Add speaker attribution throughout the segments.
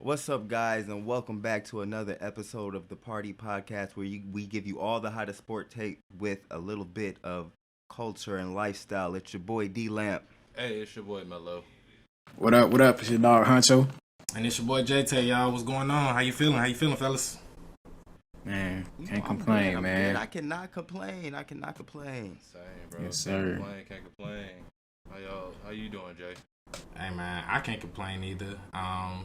Speaker 1: What's up, guys, and welcome back to another episode of the Party Podcast, where we give you all the hottest sport take with a little bit of culture and lifestyle. It's your boy D Lamp.
Speaker 2: Hey, it's your boy Melo.
Speaker 3: What up? What up? It's your dog Huncho.
Speaker 4: And it's your boy Jay-Tay, y'all. What's going on? How you feeling? fellas?
Speaker 3: Man, can't
Speaker 1: I'm
Speaker 3: complain,
Speaker 1: good,
Speaker 3: man.
Speaker 1: I cannot complain.
Speaker 2: Same, bro.
Speaker 3: Yes, sir.
Speaker 2: Can't complain. How you doing, Jay?
Speaker 4: Hey, man, I can't complain either.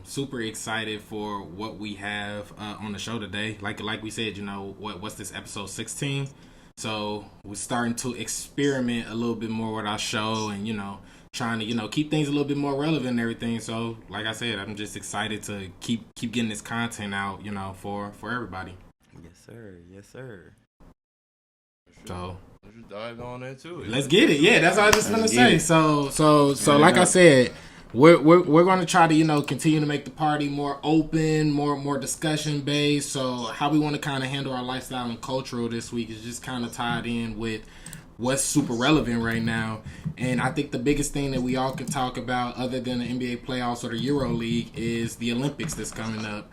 Speaker 4: Super excited for what we have on the show today. Like we said, what's this, episode 16? So we're starting to experiment a little bit more with our show and, trying to, keep things a little bit more relevant and everything. So, like I said, I'm just excited to keep getting this content out, for everybody.
Speaker 1: Yes, sir. Yes, sir.
Speaker 4: So
Speaker 2: let's just dive on into it.
Speaker 4: Let's get it. Yeah, that's what I was just gonna say. So like I said, we're gonna try to continue to make the party more open, more discussion based. So how we want to kind of handle our lifestyle and cultural this week is just kind of tied in with what's super relevant right now. And I think the biggest thing that we all can talk about, other than the NBA playoffs or the Euro League, is the Olympics that's coming up.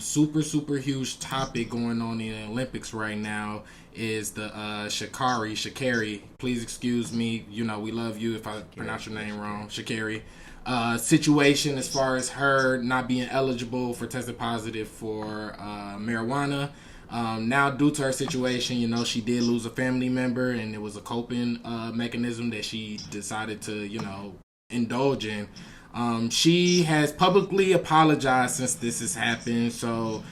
Speaker 4: Super huge topic going on in the Olympics right now is the Sha'Carri, please excuse me, we love you if I pronounce your name wrong, Sha'Carri, situation as far as her not being eligible for testing positive for marijuana. Now, due to her situation, she did lose a family member, and it was a coping mechanism that she decided to, indulge in. She has publicly apologized since this has happened. So,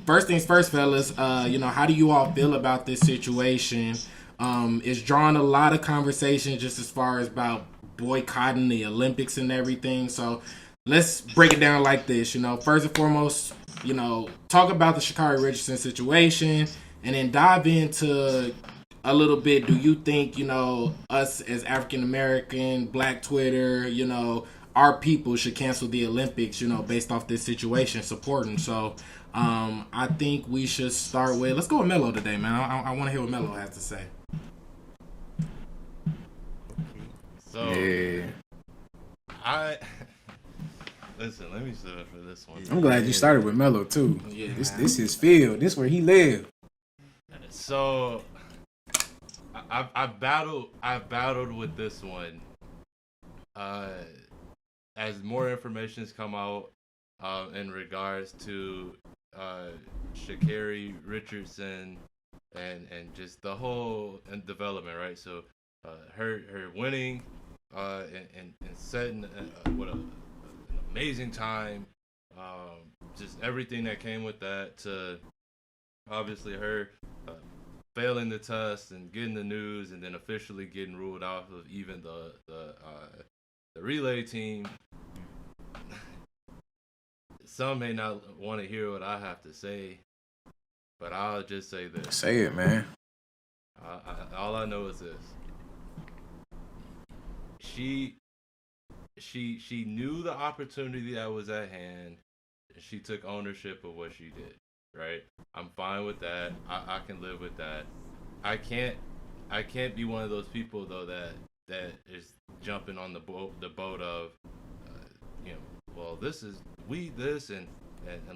Speaker 4: first things first, fellas, how do you all feel about this situation? It's drawing a lot of conversation just as far as about boycotting the Olympics and everything. So let's break it down like this. First and foremost, talk about the Sha'Carri Richardson situation, and then dive into a little bit. Do you think, us as African American, Black Twitter, our people should cancel the Olympics, based off this situation, supporting? So I think we should start with, let's go with Melo today, man. I want to hear what Melo has to say.
Speaker 2: So,
Speaker 3: Yeah.
Speaker 2: Listen, let me sit up for this one.
Speaker 3: I'm glad you started with Melo too.
Speaker 4: Yeah,
Speaker 3: This his field. This where he live.
Speaker 2: So, I battled with this one. As more information's come out in regards to Sha'Carri Richardson and just the whole development, right? So her winning and setting what an amazing time, just everything that came with that, to obviously her failing the test and getting the news, and then officially getting ruled out of even the relay team. Some may not want to hear what I have to say, but I'll just say this.
Speaker 3: Say it, man.
Speaker 2: All I know is this. She knew the opportunity that was at hand. She took ownership of what she did, right? I'm fine with that. I can live with that. I can't be one of those people though that is jumping on the boat of well, this is this and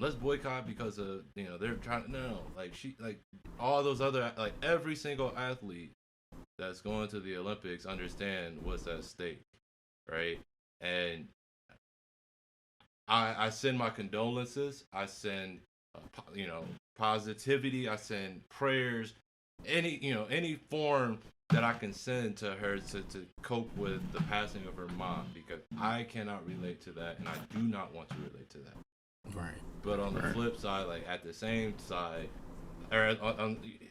Speaker 2: let's boycott because of they're trying. No, like all those other, like every single athlete that's going to the Olympics understand what's at stake, right? And I send my condolences. I send positivity. I send prayers. Any form that I can send to her to cope with the passing of her mom, because I cannot relate to that, and I do not want to relate to that.
Speaker 4: Right.
Speaker 2: But on the flip side, like at the same side, or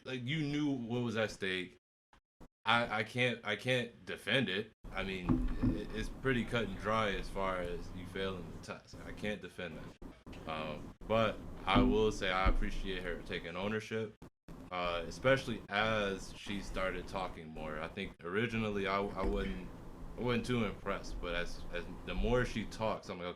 Speaker 2: like you knew what was at stake. I can't defend it. I mean, it's pretty cut and dry as far as you failing the test. I can't defend that. But I will say I appreciate her taking ownership. Especially as she started talking more. I think originally I wasn't too impressed, but as the more she talks, I'm like,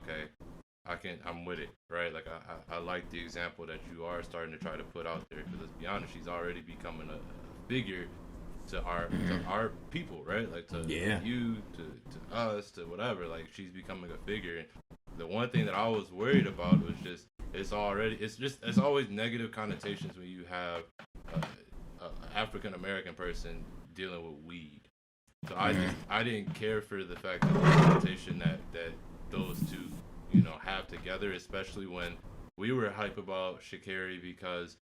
Speaker 2: okay, I'm with it, right? Like I like the example that you are starting to try to put out there, because let's be honest, she's already becoming a figure to our people, right? Like to you, to us, to whatever. Like she's becoming a figure. And the one thing that I was worried about was just it's always negative connotations when you have a African American person dealing with weed. So I didn't care for the fact that the connotation that those two have together, especially when we were hype about Sha'Carri because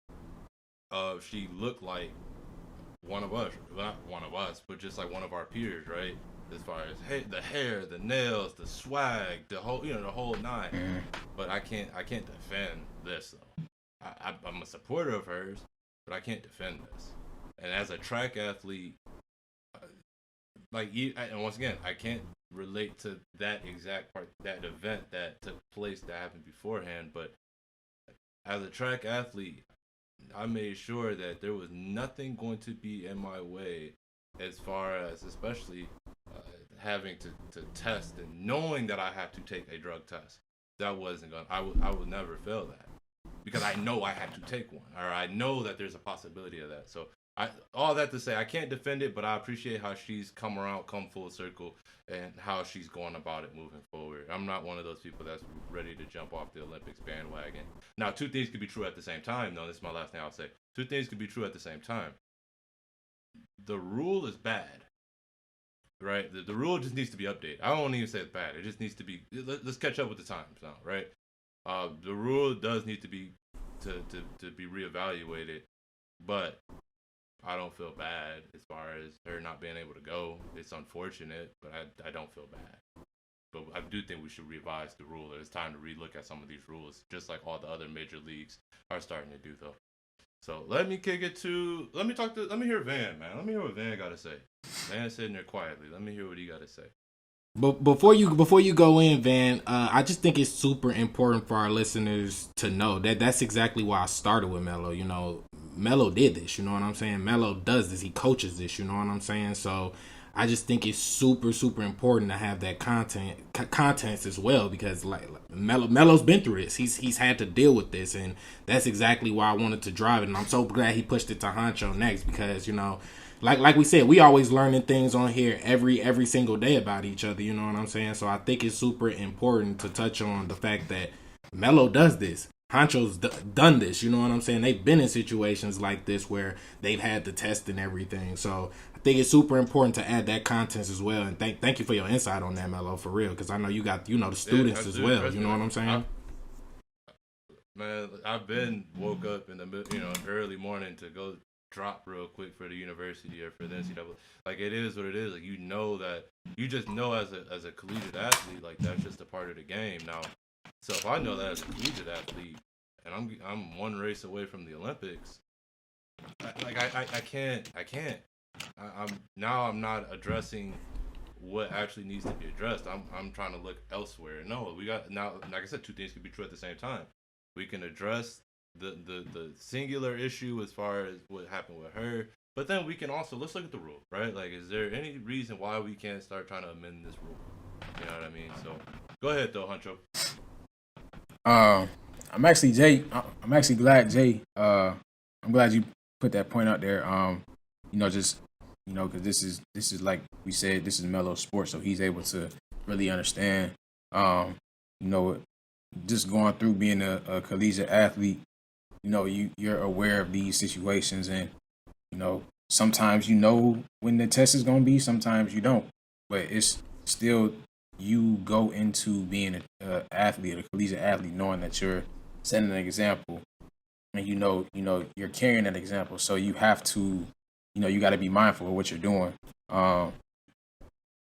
Speaker 2: she looked like one of us, not one of us, but just like one of our peers, right? As far as the hair, the nails, the swag, the whole nine. But I can't defend this though. I'm a supporter of hers, but I can't defend this. And as a track athlete, and once again, I can't relate to that exact part, that event that took place that happened beforehand. But as a track athlete, I made sure that there was nothing going to be in my way as far as especially having to test and knowing that I have to take a drug test. That wasn't going. I would never fail that because I know I have to take one, or I know that there's a possibility of that. So all that to say, I can't defend it, but I appreciate how she's come full circle, and how she's going about it moving forward. I'm not one of those people that's ready to jump off the Olympics bandwagon. Now, two things could be true at the same time, though. This is my last thing I'll say. Two things could be true at the same time. The rule is bad, right? The rule just needs to be updated. I don't even say it's bad. It just needs to be. Let's catch up with the times now, right? The rule does need to be to be reevaluated, but I don't feel bad as far as her not being able to go. It's unfortunate, but I don't feel bad. But I do think we should revise the rule. It's time to relook at some of these rules, just like all the other major leagues are starting to do, though. So let me hear Van, man. Let me hear what Van got to say. Van's sitting there quietly. Let me hear what he got to say.
Speaker 4: But before you go in, Van, I just think it's super important for our listeners to know that that's exactly why I started with Melo. Melo did this, you know what I'm saying? Melo does this. He coaches this, you know what I'm saying? So I just think it's super, super important to have that content as well, because like Melo's been through this. He's had to deal with this, and that's exactly why I wanted to drive it. And I'm so glad he pushed it to Huncho next, because like we said, we always learning things on here every single day about each other, you know what I'm saying? So I think it's super important to touch on the fact that Melo does this. Huncho's done this, you know what I'm saying? They've been in situations like this where they've had to test and everything. So I think it's super important to add that content as well. And thank you for your insight on that, Melo, for real, because I know you got the students as well. You know what I'm saying?
Speaker 2: Man, I've been woke up in the early morning to go drop real quick for the university or for the NCAA. Like, it is what it is. Like, you just know as a collegiate athlete, like, that's just a part of the game. Now, so if I know that as a collegiate athlete and I'm one race away from the Olympics, I can't. I'm not addressing what actually needs to be addressed. I'm trying to look elsewhere. No, we got now. Like I said, two things can be true at the same time. We can address the singular issue as far as what happened with her, but then we can also let's look at the rule, right? Like, is there any reason why we can't start trying to amend this rule? You know what I mean? So go ahead though, Huncho.
Speaker 3: I'm actually glad, Jay. I'm glad you put that point out there. Because this is like we said, this is Melo sports, so he's able to really understand. Just going through being a collegiate athlete, you're aware of these situations, and sometimes when the test is gonna be, sometimes you don't. But it's still, you go into being a collegiate athlete, knowing that you're setting an example, and you're carrying that example. So you have to, you got to be mindful of what you're doing. But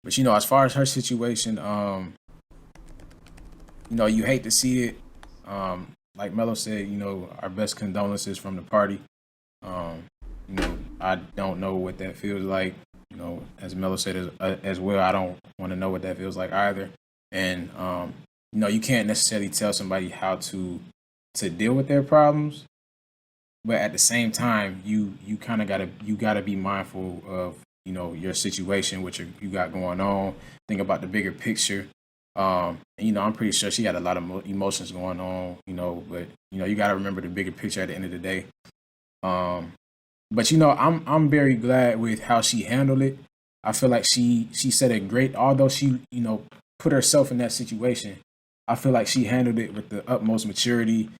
Speaker 3: as far as her situation, you hate to see it. Like Melo said, our best condolences from the party. I don't know what that feels like. As Melo said as well, I don't want to know what that feels like either. And you can't necessarily tell somebody how to deal with their problems, but at the same time, you kind of gotta be mindful of your situation, what you got going on. Think about the bigger picture. I'm pretty sure she had a lot of emotions going on, but you got to remember the bigger picture at the end of the day. But I'm very glad with how she handled it. I feel like she said it great. Although she put herself in that situation, I feel like she handled it with the utmost maturity.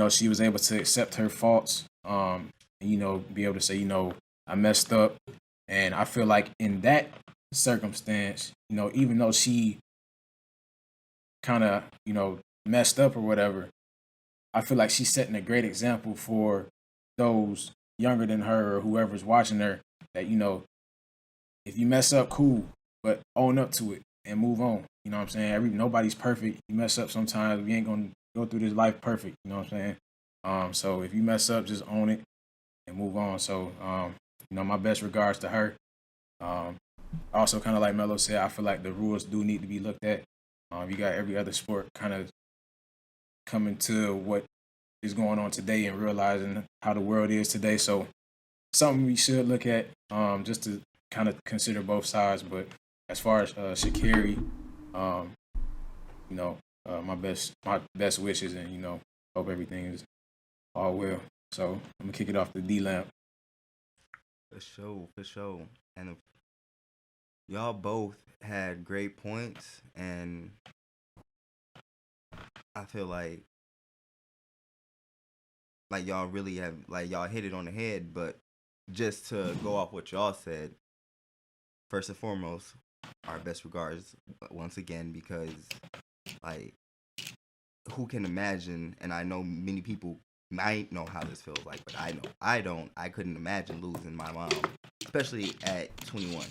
Speaker 3: She was able to accept her faults. And, be able to say, I messed up. And I feel like in that circumstance, even though she kind of, messed up or whatever, I feel like she's setting a great example for those younger than her or whoever's watching her that, if you mess up, cool, but own up to it and move on. You know what I'm saying? Nobody's perfect. You mess up sometimes. We ain't going to go through this life perfect. You know what I'm saying? So if you mess up, just own it and move on. So, my best regards to her. Also, kind of like Melo said, I feel like the rules do need to be looked at. You got every other sport kind of coming to what is going on today and realizing how the world is today. So something we should look at just to kind of consider both sides. But as far as Sha'Carri, my best wishes and, hope everything is all well. So I'm going to kick it off to D-Lamp.
Speaker 1: For sure. And y'all both had great points, and I feel like y'all really have, y'all hit it on the head. But just to go off what y'all said, first and foremost, our best regards once again, because who can imagine, and I know many people might know how this feels like, but I couldn't imagine losing my mom, especially at 21.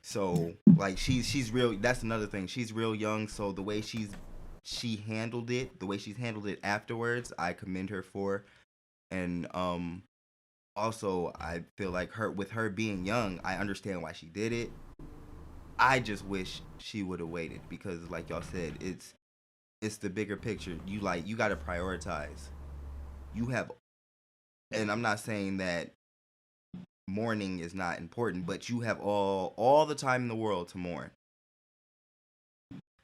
Speaker 1: So she's real. That's another thing. She's real young. So the way she handled it, the way she's handled it afterwards, I commend her for. And also I feel like with her being young, I understand why she did it. I just wish she would have waited, because like y'all said, it's the bigger picture. You got to prioritize. You have, and I'm not saying that mourning is not important, but you have all the time in the world to mourn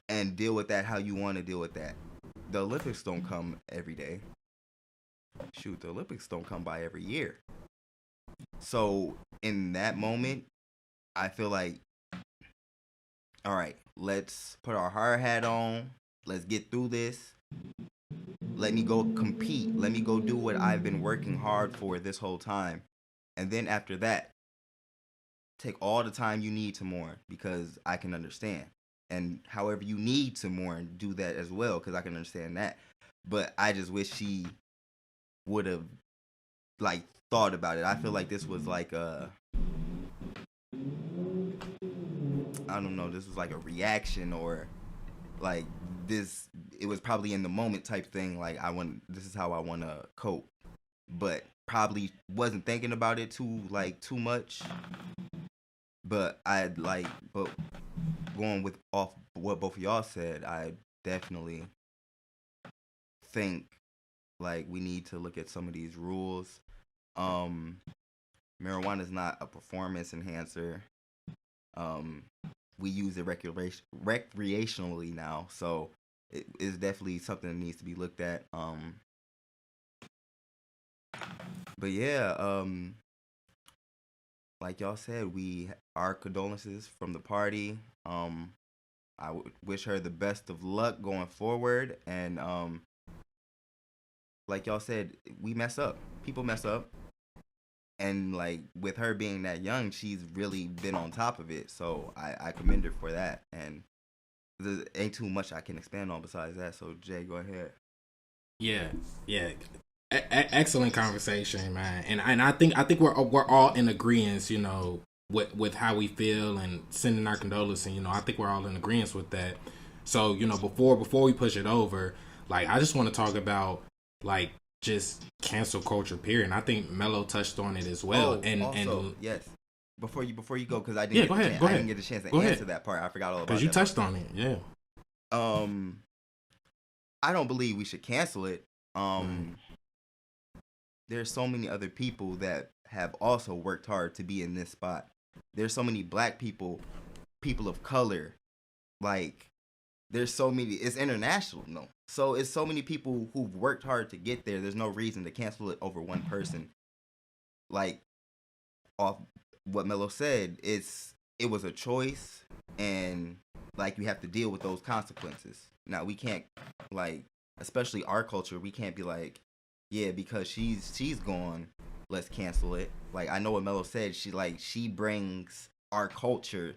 Speaker 1: and deal with that how you want to deal with that. The Olympics don't come every day. Shoot, the Olympics don't come by every year. So in that moment, I feel like, all right, let's put our hard hat on. Let's get through this. Let me go compete. Let me go do what I've been working hard for this whole time. And then after that, take all the time you need to mourn, because I can understand. And however you need to mourn, do that as well, because I can understand that. But I just wish she would have thought about it. I feel like this was like a, I don't know, this was like a reaction, or this, it was probably in the moment type thing. This is how I want to cope, but probably wasn't thinking about it too much. But but going with off what both of y'all said, I definitely think we need to look at some of these rules. Marijuana is not a performance enhancer. We use it recreationally now, so it is definitely something that needs to be looked at. But yeah, like y'all said, our condolences from the party. I wish her the best of luck going forward, and like y'all said, we mess up. People mess up. And with her being that young, she's really been on top of it. So I commend her for that. And there ain't too much I can expand on besides that. So Jay, go ahead.
Speaker 4: Yeah. Excellent conversation, man. And I think we're all in agreement, with how we feel and sending our condolences. And I think we're all in agreement with that. So before we push it over, I just want to talk about just cancel culture, period. And I think Melo touched on it as well.
Speaker 1: Yes. Before you go, because I
Speaker 4: didn't
Speaker 1: get a chance to answer that part. I forgot all about it.
Speaker 4: Because you touched on it, yeah.
Speaker 1: I don't believe we should cancel it. There's so many other people that have also worked hard to be in this spot. There's so many black people of color, there's so many. It's international, no. So it's so many people who've worked hard to get there. There's no reason to cancel it over one person. like off what Melo said, it was a choice, and like you have to deal with those consequences. Now we can't, like, especially our culture, we can't be like, yeah, because she's gone, let's cancel it. Like, I know what Melo said, she brings our culture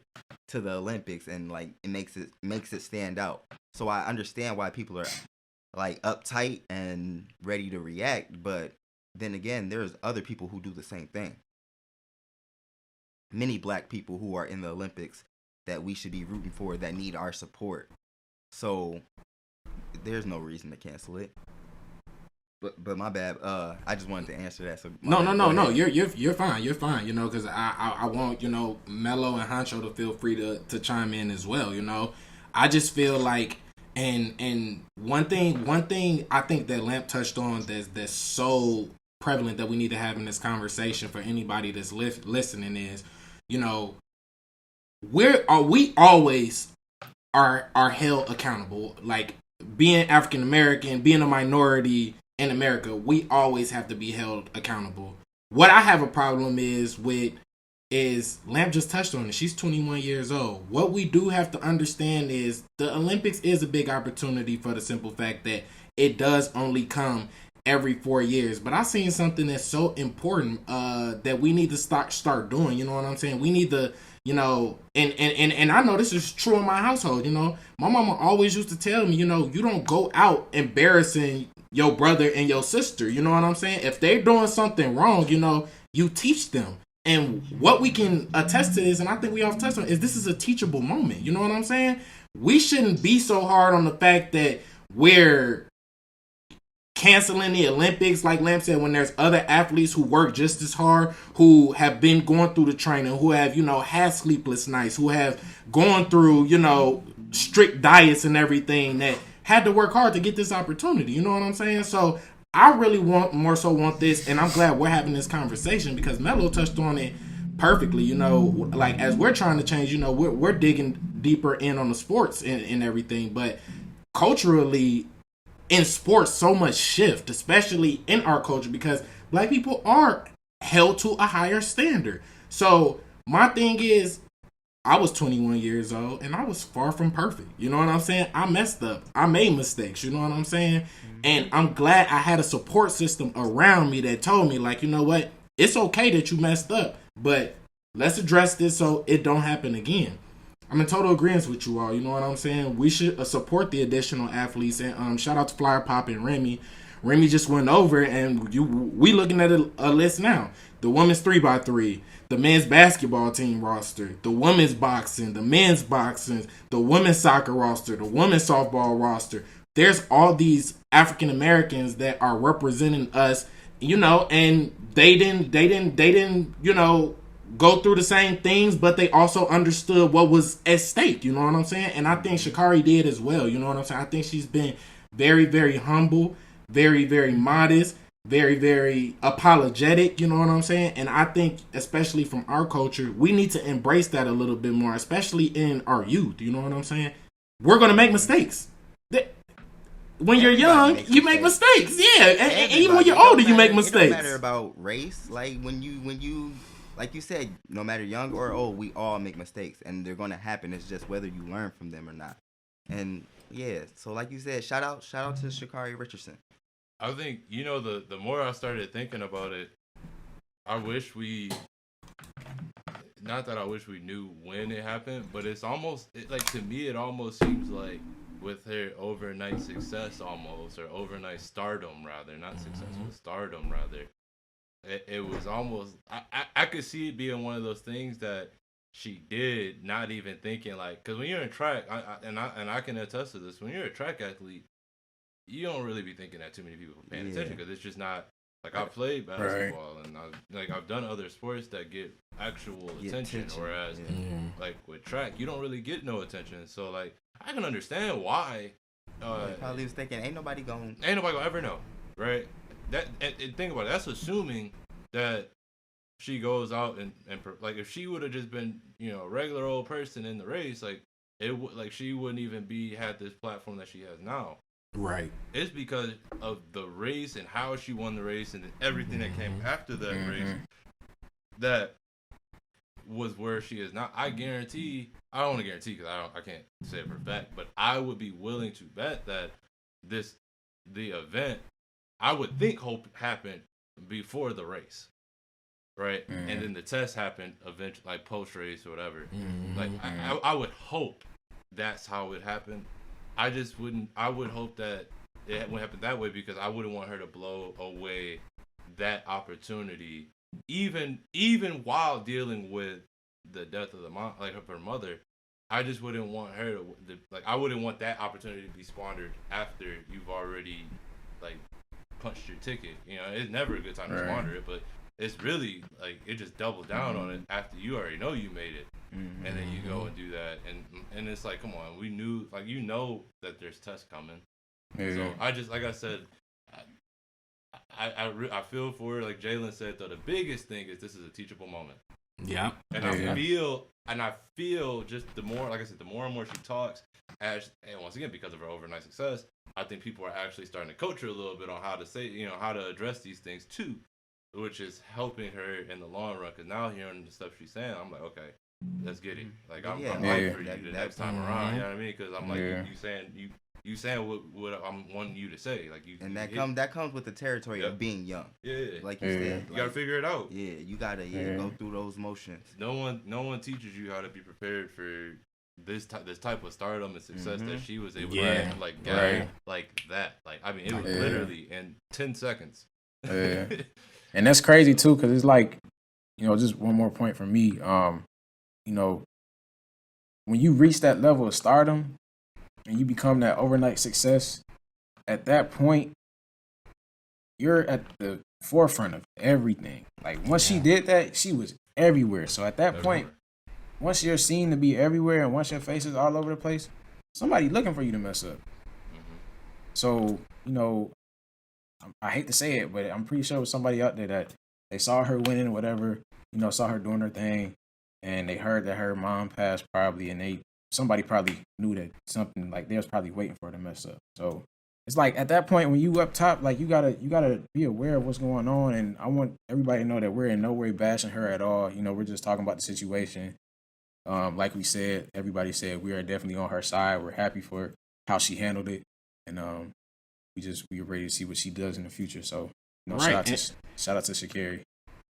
Speaker 1: to the Olympics, and like it makes it stand out. So I understand why people are like uptight and ready to react, but then again, there's other people who do the same thing. Many black people who are in the Olympics that we should be rooting for, that need our support. So there's no reason to cancel it. But my bad. I just wanted to answer that. So
Speaker 4: no. You're fine. You're fine. You know, because I want, you know, Melo and Huncho to feel free to chime in as well. You know, I just feel like, and one thing I think that Lamp touched on that's so prevalent that we need to have in this conversation for anybody that's listening is, you know, we always are held accountable. Like, being African American, being a minority in America, we always have to be held accountable. What I have a problem is Lamp just touched on it. She's 21 years old. What we do have to understand is the Olympics is a big opportunity for the simple fact that it does only come every 4 years. But I seen something that's so important that we need to start doing. You know what I'm saying? We need to, you know, and I know this is true in my household. You know, my mama always used to tell me, you know, you don't go out embarrassing your brother and your sister. You know what I'm saying? If they're doing something wrong, you know, you teach them. And what we can attest to is, and I think we all touched on, is this is a teachable moment. You know what I'm saying? We shouldn't be so hard on the fact that we're canceling the Olympics, like Lamp said, when there's other athletes who work just as hard, who have been going through the training, who have, you know, had sleepless nights, who have gone through, you know, strict diets and everything, that had to work hard to get this opportunity. You know what I'm saying? So I really more so want this, and I'm glad we're having this conversation because Melo touched on it perfectly. You know, like, as we're trying to change, you know, we're digging deeper in on the sports and everything, but culturally in sports, so much shift, especially in our culture, because black people are held to a higher standard. So my thing is, I was 21 years old and I was far from perfect. You know what I'm saying? I messed up. I made mistakes. You know what I'm saying? And I'm glad I had a support system around me that told me, like, you know what? It's okay that you messed up, but let's address this so it don't happen again. I'm in total agreement with you all. You know what I'm saying? We should support the additional athletes. And shout out to Flyyr, Pop, and Remy. Remy just went over, and we looking at a list now. The women's 3x3, the men's basketball team roster, the women's boxing, the men's boxing, the women's soccer roster, the women's softball roster. There's all these African Americans that are representing us, you know, and they didn't, you know, go through the same things, but they also understood what was at stake. You know what I'm saying? And I think Sha'Carri did as well. You know what I'm saying? I think she's been very, very humble, very, very modest, very, very apologetic. You know what I'm saying? And I think, especially from our culture, we need to embrace that a little bit more, especially in our youth. You know what I'm saying? We're going to make mistakes. When you're young, you make mistakes. Yeah, and even when you're older, you make mistakes.
Speaker 1: It don't matter about race. Like, when you like you said, no matter young or old, we all make mistakes, and they're going to happen. It's just whether you learn from them or not. And yeah, so like you said, shout out to Sha'Carri Richardson.
Speaker 2: I think, you know, the more I started thinking about it, I wish not that I wish we knew when it happened, but it's almost, like, to me, it almost seems like with her overnight success almost, or overnight stardom rather, not success, but stardom rather, it was almost, I could see it being one of those things that she did, not even thinking, like, because when you're in track, I can attest to this, when you're a track athlete, you don't really be thinking that too many people are paying attention, because it's just not, like, I played basketball, and I've done other sports that get actual attention, whereas like with track, you don't really get no attention. So, like, I can understand why.
Speaker 1: Probably was thinking, ain't nobody gonna
Speaker 2: ever know, right? That and think about it. That's assuming that she goes out and like, if she would have just been, you know, a regular old person in the race, like, she wouldn't even had this platform that she has now.
Speaker 4: Right.
Speaker 2: It's because of the race and how she won the race and everything that came after that race that was where she is now. I guarantee, I don't want to guarantee because I can't say it for a fact, but I would be willing to bet that the event, I would think hope happened before the race. Right, and then the test happened eventually, like post race or whatever. Like I would hope that's how it happened. I just wouldn't. I would hope that it wouldn't happen that way because I wouldn't want her to blow away that opportunity, even while dealing with the death of the mom, like her mother. I just wouldn't want her to like. I wouldn't want that opportunity to be squandered after you've already like punched your ticket. You know, it's never a good time to squander it, but it's really like it just doubled down on it after you already know you made it, and then you go and do that, and it's like, come on, we knew, like, you know that there's tests coming. So I just, like I said, I feel for her. Like Jalen said, though, the biggest thing is this is a teachable moment.
Speaker 4: Yeah,
Speaker 2: and I feel just the more, like I said, the more and more she talks, and once again because of her overnight success, I think people are actually starting to coach her a little bit on how to say, you know, how to address these things too. Which is helping her in the long run. Because now hearing the stuff she's saying, I'm like, okay, let's get it. Like I'm hyped for you the next time around. You know what I mean? Because I'm like, you saying what I'm wanting you to say. Like you, and
Speaker 1: that comes with the territory of being young.
Speaker 2: Yeah,
Speaker 1: like you said,
Speaker 2: you gotta figure it out.
Speaker 1: Yeah, you gotta go through those motions.
Speaker 2: No one teaches you how to be prepared for this type of stardom and success that she was able to get like that. Like I mean, it was literally in 10 seconds.
Speaker 3: Yeah. And that's crazy too, because it's like, you know, just one more point from me. You know, when you reach that level of stardom and you become that overnight success, at that point, you're at the forefront of everything. Like once she did that, she was everywhere. So at that point, once you're seen to be everywhere and once your face is all over the place, somebody looking for you to mess up. So, you know, I hate to say it, but I'm pretty sure it was somebody out there that they saw her winning or whatever, you know, saw her doing her thing, and they heard that her mom passed probably, and somebody probably knew that something, like they was probably waiting for her to mess up. So it's like at that point when you up top, like you gotta be aware of what's going on, and I want everybody to know that we're in no way bashing her at all. You know, we're just talking about the situation. Like we said, everybody said we are definitely on her side. We're happy for how she handled it, and we're ready to see what she does in the future. So, you know, shout out to Sha'Carri.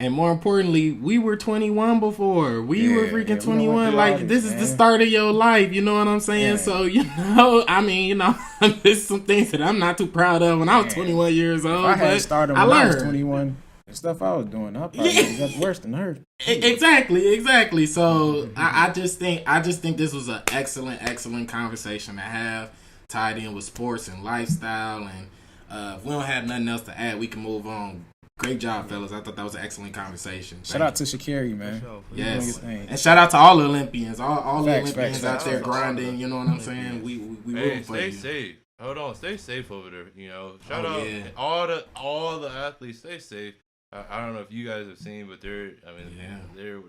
Speaker 4: And more importantly, we were 21 before. We were freaking 21. Like, this is the start of your life. You know what I'm saying? Yeah. So, you know, I mean, you know, there's some things that I'm not too proud of when I was 21 years old.
Speaker 3: If I had started when I was 21, the stuff I was doing, I probably got worse than her.
Speaker 4: Exactly. So, I just think this was an excellent conversation to have, tied in with sports and lifestyle. And if we don't have nothing else to add, we can move on. Great job, fellas. I thought that was an excellent conversation.
Speaker 3: Shout out to Sha'Carri, man.
Speaker 4: Yes. And shout out to all the Olympians. All the Olympians out there grinding. You know what I'm saying? We rooting for you.
Speaker 2: Stay safe. Hold on. Stay safe over there. You know, shout out all the athletes. Stay safe. I don't know if you guys have seen, but they're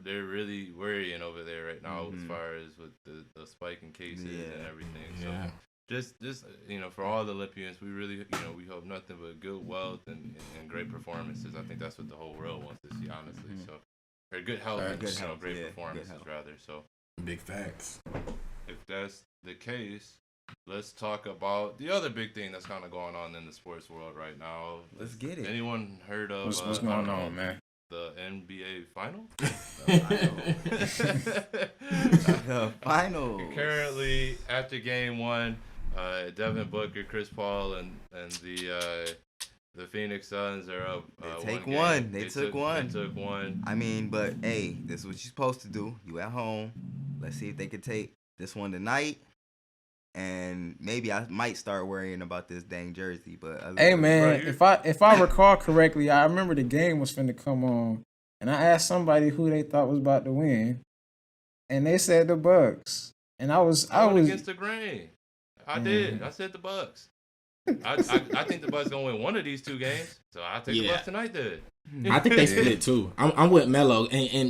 Speaker 2: really worrying over there right now as far as with the spike in cases and everything. So just you know, for all the Olympians, we really, you know, we hope nothing but good wealth and great performances. I think that's what the whole world wants to see, honestly. So, or good health and great performances rather. So,
Speaker 4: big facts.
Speaker 2: If that's the case, let's talk about the other big thing that's kind of going on in the sports world right now.
Speaker 1: Let's get it.
Speaker 2: Anyone heard of
Speaker 3: what's going on, man?
Speaker 2: The NBA final?
Speaker 1: The final.
Speaker 2: Currently, after game one, Devin Booker, Chris Paul, and the Phoenix Suns are up.
Speaker 1: They took one.
Speaker 2: They took one.
Speaker 1: I mean, but hey, this is what you're supposed to do. You at home. Let's see if they can take this one tonight. And maybe I might start worrying about this dang jersey. But
Speaker 3: hey, man, if I recall correctly, I remember the game was finna come on, and I asked somebody who they thought was about to win, and they said the Bucks. And I was
Speaker 2: against the grain. I did. I said the Bucks. I think the Bucks gonna win one of these two games, so I'll take the Bucks tonight. Then
Speaker 4: I think they split too. I'm with Melo,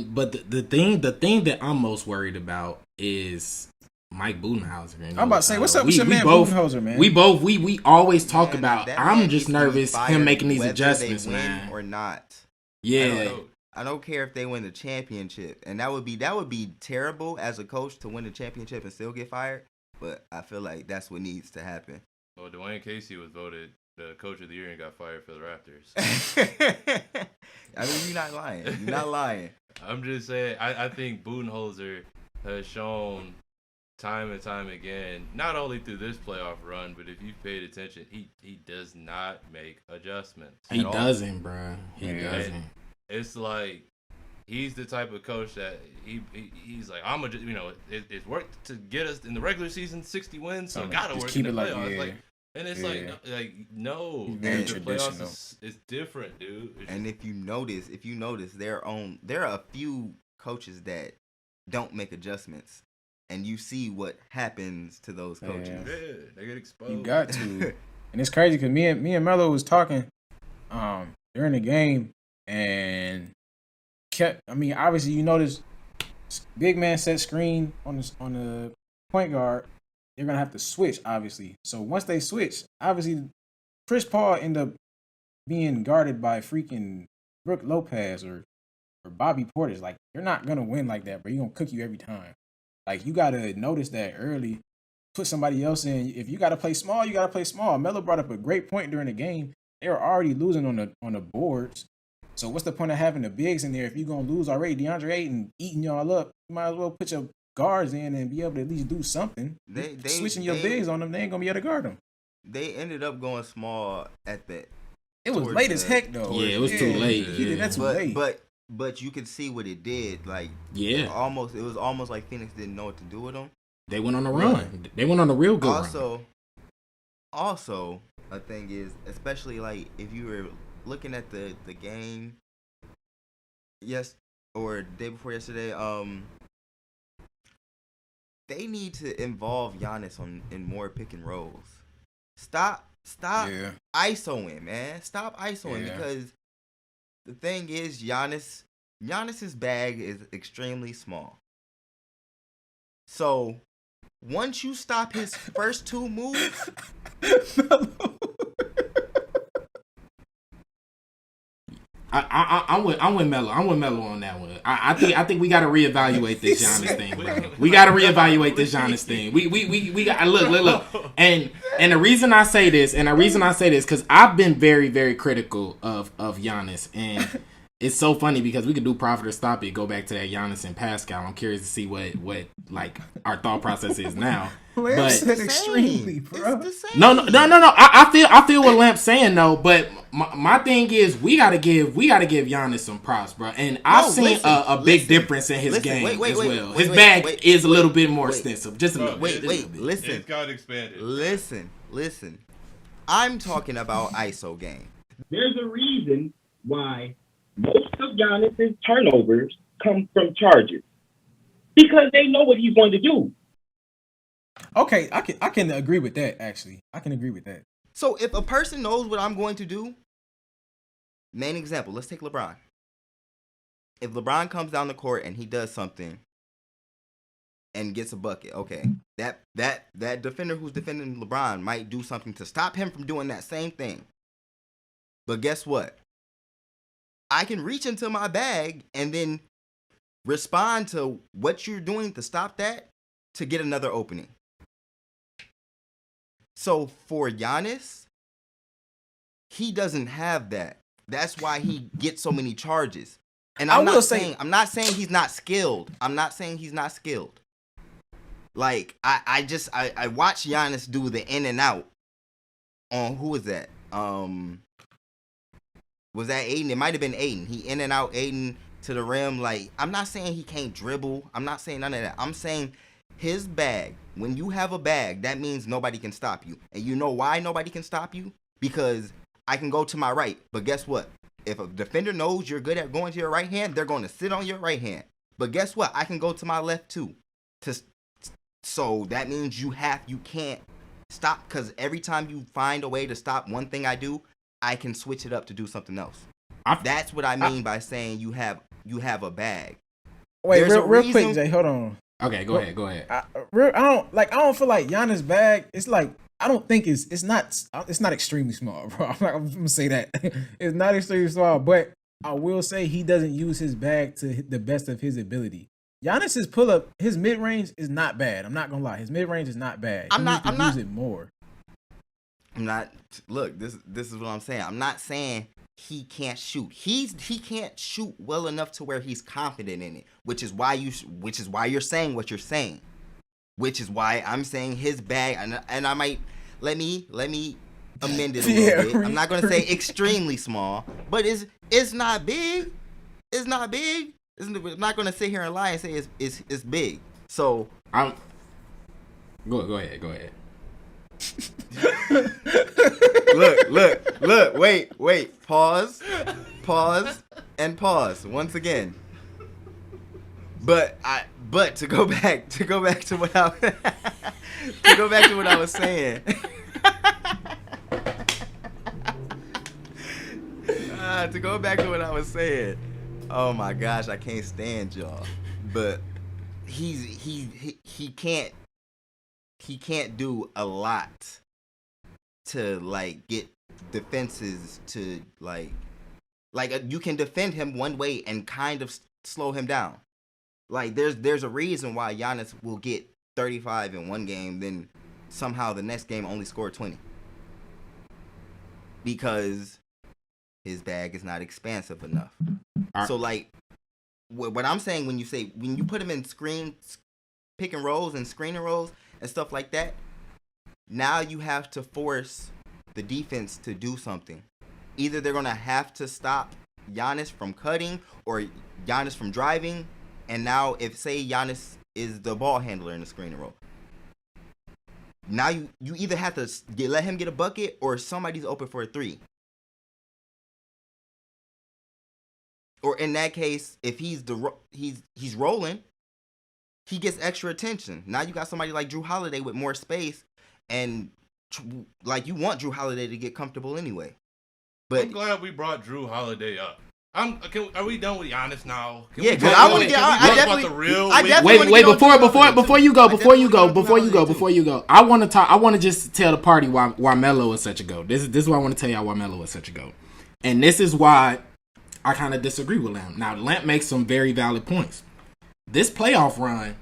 Speaker 4: but the thing that I'm most worried about is Mike Budenholzer. And,
Speaker 3: I'm about to say, what's up with your man Budenholzer, man?
Speaker 4: We always talk
Speaker 1: Man,
Speaker 4: about.
Speaker 1: that
Speaker 4: I'm
Speaker 1: man
Speaker 4: just
Speaker 1: needs to be
Speaker 4: nervous
Speaker 1: fired
Speaker 4: him making these
Speaker 1: whether
Speaker 4: adjustments,
Speaker 1: they win
Speaker 4: man.
Speaker 1: or not.
Speaker 4: Yeah.
Speaker 1: I don't care if they win the championship, and that would be terrible as a coach to win the championship and still get fired. But I feel like that's what needs to happen.
Speaker 2: Well, Dwayne Casey was voted the coach of the year and got fired for the Raptors.
Speaker 1: I mean, you're not lying. You're not lying.
Speaker 2: I'm just saying, I think Budenholzer has shown time and time again, not only through this playoff run, but if you've paid attention, he does not make adjustments.
Speaker 4: He doesn't, bro. He doesn't.
Speaker 2: And it's like he's the type of coach that he's like, I'm gonna, it worked to get us in the regular season 60 wins, so gotta work in the playoffs. And it's like no,
Speaker 3: very
Speaker 2: the
Speaker 3: traditional.
Speaker 2: playoffs is different, dude.
Speaker 1: And if you notice, there are a few coaches that don't make adjustments, and you see what happens to those coaches.
Speaker 2: Yeah, they get exposed.
Speaker 3: You got to, and it's crazy because me and Melo was talking during the game and kept. I mean, obviously you notice big man set screen on the point guard. They're gonna have to switch, obviously. So once they switch, obviously Chris Paul end up being guarded by freaking Brook Lopez or Bobby Portis. Like, you're not gonna win like that, bro. You're gonna cook you every time. Like, you gotta notice that early. Put somebody else in. If you gotta play small, you gotta play small. Melo brought up a great point during the game. They were already losing on the boards. So what's the point of having the bigs in there if you're gonna lose already? DeAndre Ayton eating y'all up. You might as well put your guards in and be able to at least do something. Switching your bigs on them, they ain't gonna be able to guard them.
Speaker 1: They ended up going small at the.
Speaker 3: It was late as heck though.
Speaker 4: Yeah, it was too late.
Speaker 3: He did that too late.
Speaker 1: But you could see what it did. Like,
Speaker 4: yeah,
Speaker 1: it was almost like Phoenix didn't know what to do with them.
Speaker 4: They went on a run. They went on a real good run.
Speaker 1: Also, a thing is, especially like if you were looking at the game, or day before yesterday, they need to involve Giannis in more pick and rolls. Stop ISOing, man. Stop ISOing because the thing is, Giannis's bag is extremely small. So once you stop his first two moves,
Speaker 4: I'm with Melo. I'm with Melo on that one. I think we got to reevaluate this Giannis thing, bro. We got to reevaluate this Giannis thing. We got look. And the reason I say this, because I've been very, very critical of Giannis, and it's so funny because we could do Profit or Stop It. Go back to that Giannis and Pascal. I'm curious to see what like our thought process is now.
Speaker 3: Lamp said extremely, bro.
Speaker 4: No. I feel what Lamp's saying though, but my thing is we gotta give Giannis some props, bro. And I've seen a big difference in his game as well. His bag is a little bit more extensive, just a little bit.
Speaker 1: Listen.
Speaker 2: It's got expanded.
Speaker 1: Listen. I'm talking about ISO game.
Speaker 5: There's a reason why most of Giannis's turnovers come from charges because they know what he's going to do.
Speaker 3: Okay, I can agree with that. Actually, I can agree with that.
Speaker 1: So if a person knows what I'm going to do, main example, let's take LeBron. If LeBron comes down the court and he does something and gets a bucket, okay, that defender who's defending LeBron might do something to stop him from doing that same thing. But guess what? I can reach into my bag and then respond to what you're doing to stop that to get another opening. So for Giannis, he doesn't have that. That's why he gets so many charges. And I'm not saying he's not skilled. Like I watched Giannis do the in and out on who was that? Was that Aiden? It might have been Aiden. He in and out Aiden to the rim. Like, I'm not saying he can't dribble. I'm not saying none of that. I'm saying his bag. When you have a bag, that means nobody can stop you. And you know why nobody can stop you? Because I can go to my right. But guess what? If a defender knows you're good at going to your right hand, they're going to sit on your right hand. But guess what? I can go to my left too. So that means you can't stop. Because every time you find a way to stop one thing I do, I can switch it up to do something else. That's what I mean by saying you have a bag.
Speaker 3: Wait, real quick, Jay. Hold on.
Speaker 4: Okay, go ahead.
Speaker 3: I don't feel like Giannis' bag. It's like I don't think it's not extremely small, bro. I'm gonna say that it's not extremely small, but I will say he doesn't use his bag to the best of his ability. Giannis's pull up, his mid range is not bad. I'm not gonna lie, his mid range is not bad. He needs to use it more.
Speaker 1: I'm not. Look, this is what I'm saying. I'm not saying he can't shoot. He can't shoot well enough to where he's confident in it, which is why you're saying what you're saying. Which is why I'm saying his bag, and I might let me amend it a little bit. I'm not gonna say extremely small, but it's not big. It's not big. I'm not gonna sit here and lie and say it's big. So
Speaker 4: go ahead.
Speaker 1: Look, wait, pause, and pause once again. But to go back to what I was saying. To go back to what I was saying. Oh my gosh, I can't stand y'all. But he can't do a lot to like get defenses to like you can defend him one way and kind of slow him down. Like there's a reason why Giannis will get 35 in one game, then somehow the next game only scored 20. Because his bag is not expansive enough. So like what I'm saying when you put him in pick and rolls and screen and rolls and stuff like that, now you have to force the defense to do something. Either they're going to have to stop Giannis from cutting or Giannis from driving. And now if, say, Giannis is the ball handler in the screen and roll, now you either have to let him get a bucket or somebody's open for a three. Or in that case, if he's rolling, he gets extra attention. Now you got somebody like Drew Holiday with more space, and like you want Drew Holiday to get comfortable anyway. But
Speaker 2: I'm glad we brought Drew Holiday up. Are we done with Giannis now?
Speaker 1: Yeah, because I want to get. I definitely.
Speaker 4: Wait. Before you go. I want to just tell the party why Melo is such a GOAT. This is why I want to tell y'all why Melo is such a GOAT, and this is why I kind of disagree with Lamp. Now, Lamp makes some very valid points. This playoff run,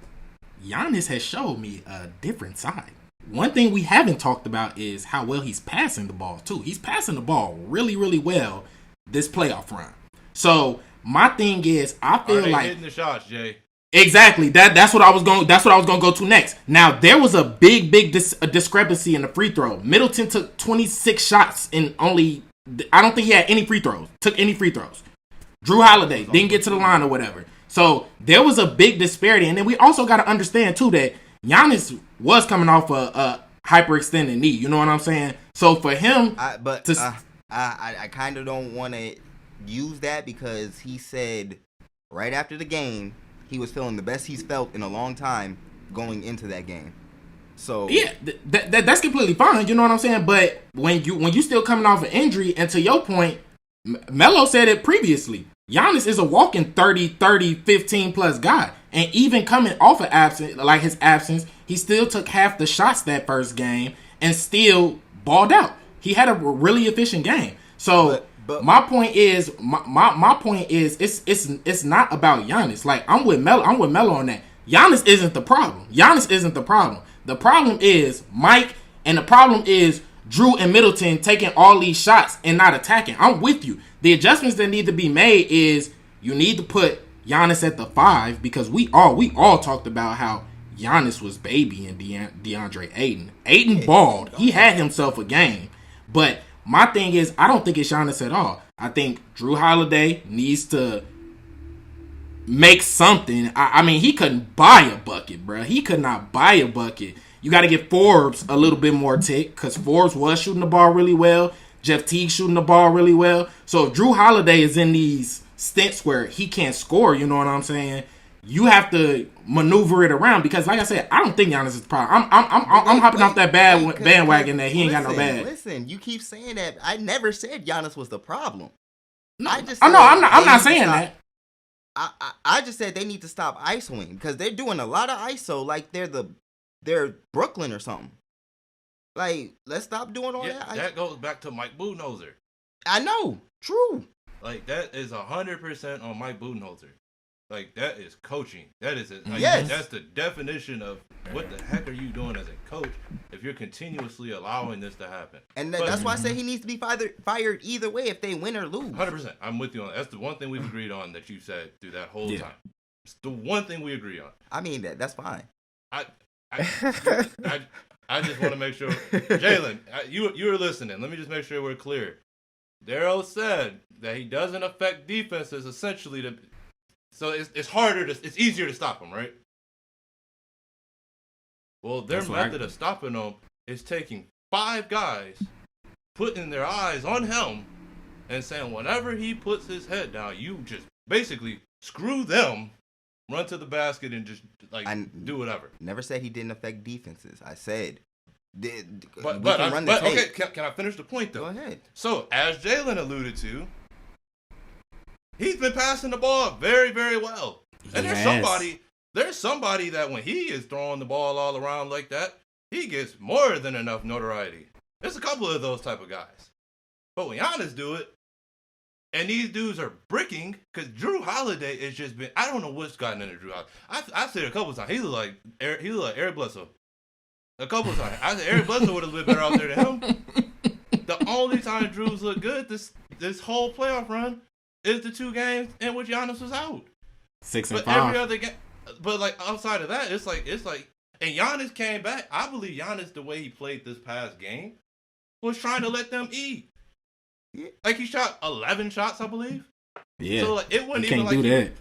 Speaker 4: Giannis has showed me a different side. One thing we haven't talked about is how well he's passing the ball too. He's passing the ball really, really well this playoff run. So my thing is, I feel like
Speaker 2: hitting the shots, Jay.
Speaker 4: Exactly. That's what I was going. That's what I was going to go to next. Now there was a big discrepancy in the free throw. Middleton took 26 shots and only. I don't think he had any free throws. Took any free throws. Drew Holiday didn't get to the line or whatever. So there was a big disparity, and then we also got to understand too that Giannis was coming off a hyperextended knee. You know what I'm saying? So for him,
Speaker 1: I kind of don't want to use that because he said right after the game he was feeling the best he's felt in a long time going into that game. So
Speaker 4: yeah, that's completely fine. You know what I'm saying? But when you still coming off an injury, and to your point, Melo said it previously. Giannis is a walking 30, 15 plus guy. And even coming off of his absence, he still took half the shots that first game and still balled out. He had a really efficient game. So my point is it's not about Giannis. Like I'm with Melo on that. Giannis isn't the problem. The problem is Mike, and the problem is Drew and Middleton taking all these shots and not attacking. I'm with you. The adjustments that need to be made is you need to put Giannis at the 5 because we all talked about how Giannis was babying DeAndre Ayton. Ayton balled. He had himself a game. But my thing is, I don't think it's Giannis at all. I think Drew Holiday needs to make something. I mean, he couldn't buy a bucket, bro. He could not buy a bucket. You got to get Forbes a little bit more tick because Forbes was shooting the ball really well. Jeff Teague shooting the ball really well. So if Drew Holiday is in these stints where he can't score, you know what I'm saying? You have to maneuver it around because, like I said, I don't think Giannis is the problem. I'm hopping off that bandwagon that he ain't got no bad.
Speaker 1: Listen, you keep saying that. I never said Giannis was the problem.
Speaker 4: No, I'm not saying that.
Speaker 1: I just said they need to stop ISOing because they're doing a lot of ISO like they're Brooklyn or something. Like, let's stop doing all that.
Speaker 2: That goes back to Mike Budenholzer.
Speaker 1: I know, true.
Speaker 2: Like, that is 100% on Mike Budenholzer. Like, that is coaching. That is it. Like,
Speaker 1: Yes.
Speaker 2: That's the definition of what the heck are you doing as a coach if you're continuously allowing this to happen.
Speaker 1: And that's why I say he needs to be fired either way if they win or lose.
Speaker 2: 100%. I'm with you on that. That's the one thing we've agreed on that you said through that whole time. It's the one thing we agree on.
Speaker 1: I mean, that's fine.
Speaker 2: I just want to make sure, Jalen, you were listening. Let me just make sure we're clear. Darryl said that he doesn't affect defenses essentially so it's harder it's easier to stop them, right? Well, their method of stopping them is taking 5 guys, putting their eyes on him, and saying whenever he puts his head down, you just basically screw them, run to the basket, and just do whatever.
Speaker 1: Never said he didn't affect defenses. I said,
Speaker 2: okay, can I finish the point though?
Speaker 1: Go ahead.
Speaker 2: So as Jalen alluded to, he's been passing the ball very, very well, and there's somebody that when he is throwing the ball all around like that, he gets more than enough notoriety. There's a couple of those type of guys, but when Giannis do it, and these dudes are bricking, because Drew Holiday has just been, I don't know what's gotten into Drew Holiday. I said a couple of times, he looked like Eric Bledsoe. A couple of times. I said Eric Bledsoe would have been better out there than him. The only time Drew's looked good this whole playoff run is the 2 games in which Giannis was out.
Speaker 4: 6 and 5.
Speaker 2: But every other game, but like outside of that, it's like, and Giannis came back. I believe Giannis, the way he played this past game, was trying to let them eat. Like he shot 11 shots, I believe.
Speaker 4: Yeah.
Speaker 2: So like it wasn't
Speaker 4: you
Speaker 2: even
Speaker 4: can't
Speaker 2: like
Speaker 4: do that.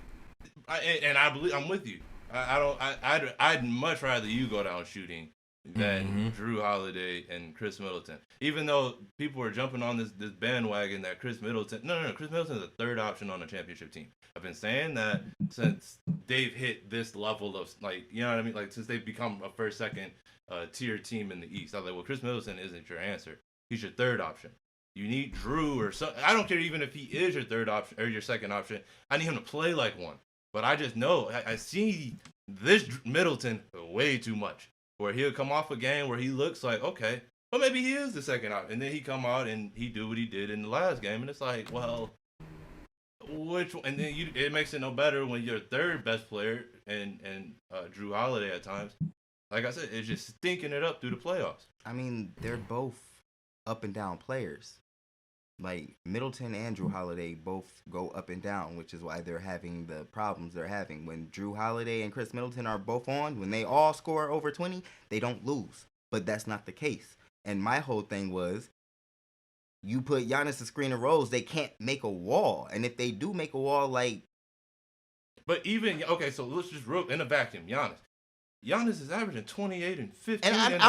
Speaker 2: and I believe I'm with you. I'd much rather you go down shooting than Drew Holiday and Chris Middleton. Even though people are jumping on this bandwagon that Chris Middleton is a 3rd option on a championship team. I've been saying that since they've hit this level of, like, you know what I mean? Like, since they've become a 1st, 2nd tier team in the East. I was like, well, Chris Middleton isn't your answer. He's your 3rd option. You need Drew or something. I don't care even if he is your 3rd option or your 2nd option. I need him to play like one. But I just know I see this Middleton way too much. Where he'll come off a game where he looks like, okay, well, maybe he is the 2nd option. And then he come out and he do what he did in the last game. And it's like, well, which one? And then it makes it no better when your 3rd best player and Drew Holiday at times, like I said, is just stinking it up through the playoffs.
Speaker 1: I mean, they're both up and down players. Like, Middleton and Drew Holiday both go up and down, which is why they're having the problems they're having. When Drew Holiday and Chris Middleton are both on, when they all score over 20, they don't lose. But that's not the case. And my whole thing was, you put Giannis a screen of rolls, they can't make a wall. And if they do make a wall, like...
Speaker 2: But even, okay, so let's just in a vacuum, Giannis is averaging 28 and 15.
Speaker 1: And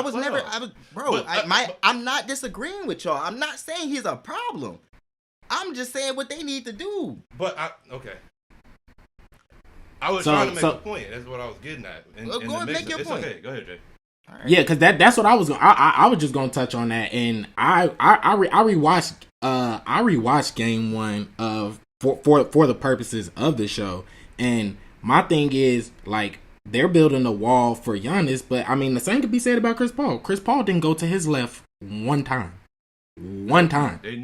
Speaker 1: I'm not disagreeing with y'all. I'm not saying he's a problem. I'm just saying what they need to do.
Speaker 2: But I was trying to make a point. That's what I was getting at.
Speaker 1: Go ahead, make your point.
Speaker 2: Okay, go ahead, Jay.
Speaker 4: Right. Yeah, because that's what I was going. I was just going to touch on that, and I rewatched game 1 of for the purposes of the show, and my thing is, like, they're building a wall for Giannis, but I mean the same could be said about Chris Paul. Chris Paul didn't go to his left one time. Why are they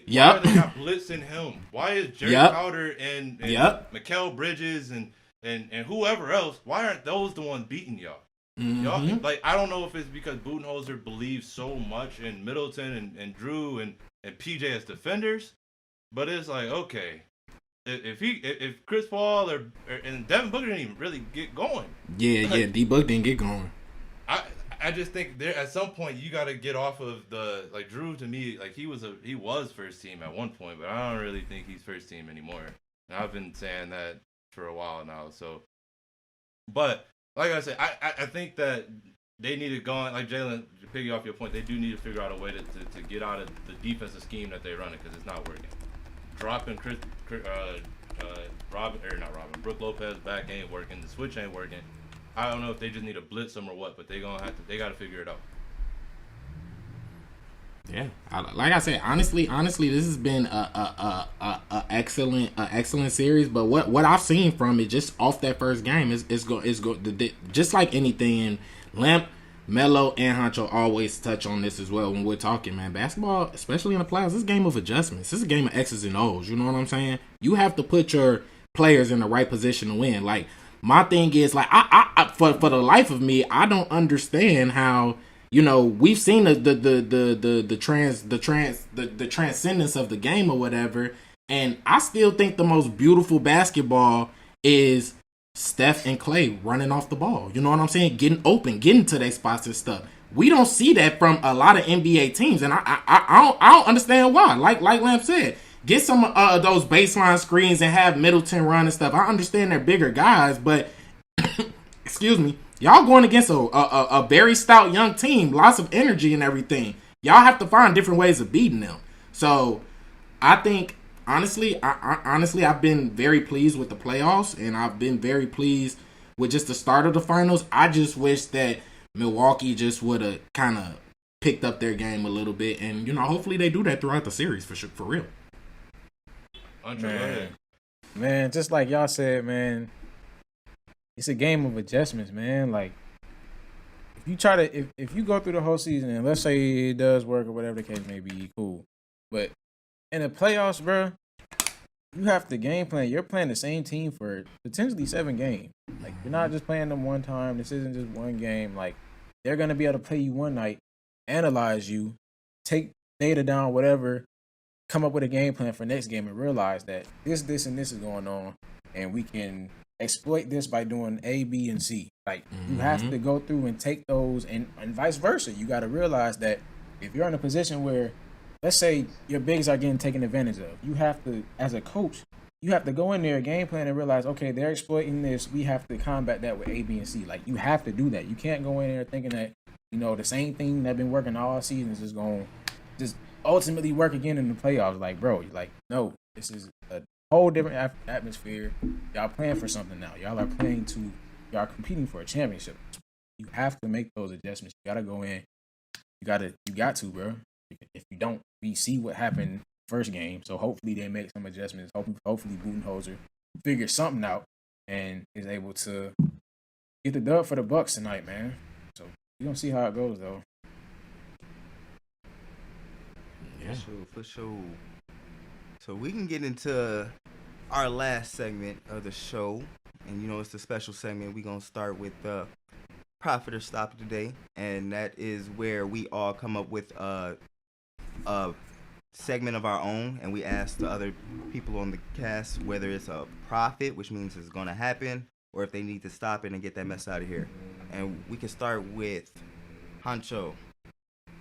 Speaker 4: not
Speaker 2: blitzing him? Why is Jerry Crowder and Mikal Bridges and whoever else? Why aren't those the ones beating y'all? Y'all, like, I don't know if it's because Budenholzer believes so much in Middleton and Drew and PJ as defenders, but it's like, okay, if Chris Paul and Devin Booker didn't even really get going.
Speaker 4: D Book didn't get going.
Speaker 2: I just think there at some point you got to get off of the, like, Drew, to me, like, he was 1st team at one point, but I don't really think he's 1st team anymore. And I've been saying that for a while now. So, but like I said, I think that they need to go on, like, Jalen, to piggy off your point, they do need to figure out a way to get out of the defensive scheme that they're running, because it's not working. Dropping Brook Lopez back ain't working. The switch ain't working. I don't know if they just need to blitz them or what, but they got to figure it out.
Speaker 4: Yeah, like I said, honestly, this has been a excellent series. But what I've seen from it just off that first game is just like anything. Lamp, Melo, and Huncho always touch on this as well when we're talking, man. Basketball, especially in the playoffs, this is a game of adjustments. This is a game of X's and O's. You know what I'm saying? You have to put your players in the right position to win. Like my thing is, like I for the life of me, I don't understand how. You know, we've seen the transcendence of the game or whatever, and I still think the most beautiful basketball is Steph and Clay running off the ball. You know what I'm saying? Getting open, getting to their spots and stuff. We don't see that from a lot of NBA teams, and I don't understand why. Like Lamp said, get some of those baseline screens and have Middleton run and stuff. I understand they're bigger guys, but excuse me. Y'all going against a very stout young team, lots of energy and everything. Y'all have to find different ways of beating them. So I think, honestly, I've been very pleased with the playoffs, and I've been very pleased with just the start of the finals. I just wish that Milwaukee just would have kind of picked up their game a little bit, and hopefully they do that throughout the series for real.
Speaker 3: Man, just like y'all said, man. It's a game of adjustments, man. Like, if you try to, if you go through the whole season and let's say it does work or whatever the case may be, cool. But in the playoffs, bro, you have to game plan. You're playing the same team for potentially 7 games. Like, you're not just playing them one time. This isn't just one game. Like, they're gonna be able to play you one night, analyze you, take data down, whatever, come up with a game plan for next game, and realize that this, and this is going on, and we can exploit this by doing A, B, and C. Like, you have to go through and take those, and vice versa. You got to realize that if you're in a position where, let's say, your bigs are getting taken advantage of, you have to, as a coach, you have to go in there, game plan, and realize, okay, they're exploiting this. We have to combat that with A, B, and C. Like, you have to do that. You can't go in there thinking that, the same thing that's been working all seasons is going to just ultimately work again in the playoffs. Like, bro, no, this is a whole different atmosphere. Y'all playing for something now. Y'all are competing for a championship. You have to make those adjustments. You gotta go in. You got to, bro. If you don't, we see what happened first game. So hopefully they make some adjustments. Hopefully Budenholzer figures something out and is able to get the dub for the Bucks tonight, man. So we're gonna see how it goes, though.
Speaker 1: Yeah, for sure. So we can get into our last segment of the show. And, it's a special segment. We're going to start with Profit or Stop It today. And that is where we all come up with a segment of our own. And we ask the other people on the cast whether it's a profit, which means it's going to happen, or if they need to stop it and get that mess out of here. And we can start with Huncho.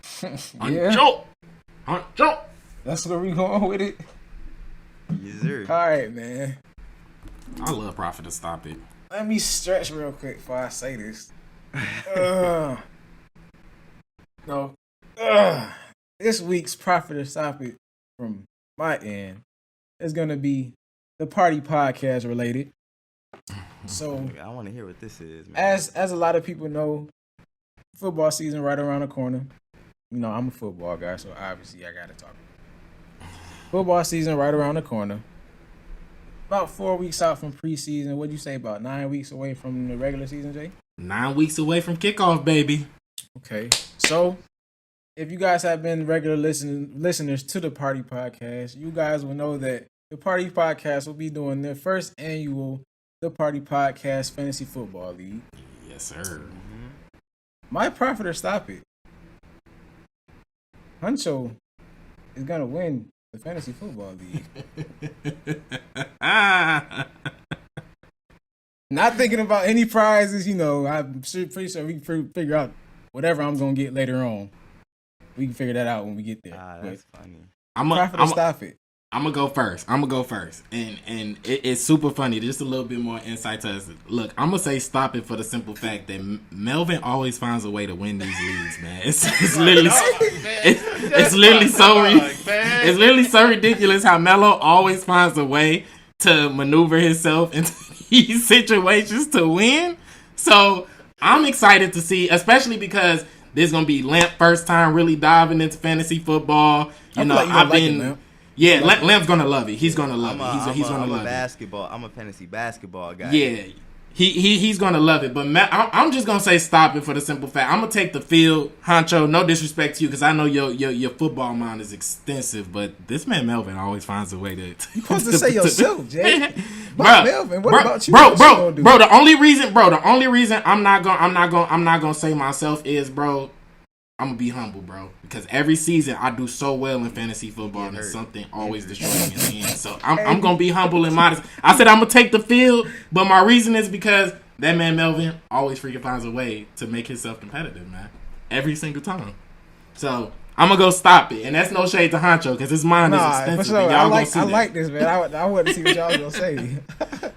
Speaker 4: Huncho!
Speaker 3: That's where we going with it.
Speaker 1: Yes, sir.
Speaker 3: All right, man.
Speaker 4: I love Profit to Stop It.
Speaker 3: Let me stretch real quick before I say this. This week's Profit or Stop It from my end is going to be the party podcast related. So
Speaker 1: I want to hear what this is, man.
Speaker 3: As a lot of people know, football season right around the corner. I'm a football guy, so obviously I got to talk. Football season right around the corner. About 4 weeks out from preseason. What'd you say, about 9 weeks away from the regular season, Jay?
Speaker 4: 9 weeks away from kickoff, baby.
Speaker 3: Okay. So, if you guys have been regular listeners to the Party Podcast, you guys will know that the Party Podcast will be doing their first annual The Party Podcast Fantasy Football League.
Speaker 4: Yes, sir.
Speaker 3: My Profit or Stop It. Huncho is going to win the Fantasy Football League. Not thinking about any prizes, I'm pretty sure we can figure out whatever I'm going to get later on. We can figure that out when we get there.
Speaker 1: That's funny.
Speaker 3: Profit or Stop It.
Speaker 4: I'm gonna go first. And it's super funny. Just a little bit more insight to us. Look, I'm gonna say stop it for the simple fact that Melvin always finds a way to win these leagues, man. It's literally it's literally so ridiculous how Melo always finds a way to maneuver himself into these situations to win. So I'm excited to see, especially because This is gonna be Lamp first time really diving into fantasy football. You know, I've been. Yeah, Lamp's gonna love it. He's gonna love it. He's gonna love it.
Speaker 1: I'm a fantasy basketball guy.
Speaker 4: Yeah, he's gonna love it. But I'm just gonna say stop it for the simple fact I'm gonna take the field, Huncho. No disrespect to you, because I know your football mind is extensive, but this man Melvin always finds a way to.
Speaker 3: You supposed to say yourself, Jay.
Speaker 4: Melvin, what about you? Bro, the only reason I'm not gonna say myself is, bro, I'm gonna be humble, bro, because every season I do so well in fantasy football, and something always destroys me in the end. So I'm gonna be humble and modest. I said I'm gonna take the field, but my reason is because that man Melvin always freaking finds a way to make himself competitive, man, every single time. So I'm gonna go stop it, and that's no shade to Huncho because his mind is extensive.
Speaker 3: Sure.
Speaker 4: And y'all I
Speaker 3: like this, man. I want to see what y'all gonna say.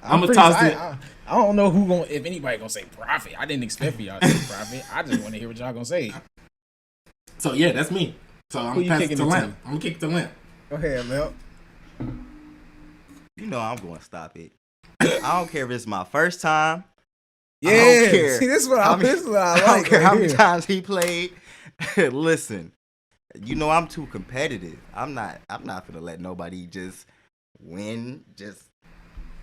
Speaker 4: I'm gonna toss it.
Speaker 3: I don't know if anybody gonna say profit. I didn't expect for y'all to say profit. I just want to hear what y'all gonna say.
Speaker 4: So yeah, that's me. So I'm gonna pass it to Lamp. I'm gonna kick the Lamp.
Speaker 3: Go ahead, Mel.
Speaker 1: You know I'm gonna stop it. I don't care if it's my first time.
Speaker 3: Yeah, I don't care. See, this is what I like.
Speaker 1: I don't care how many times he played. Listen, you know I'm too competitive. I'm not gonna let nobody just win just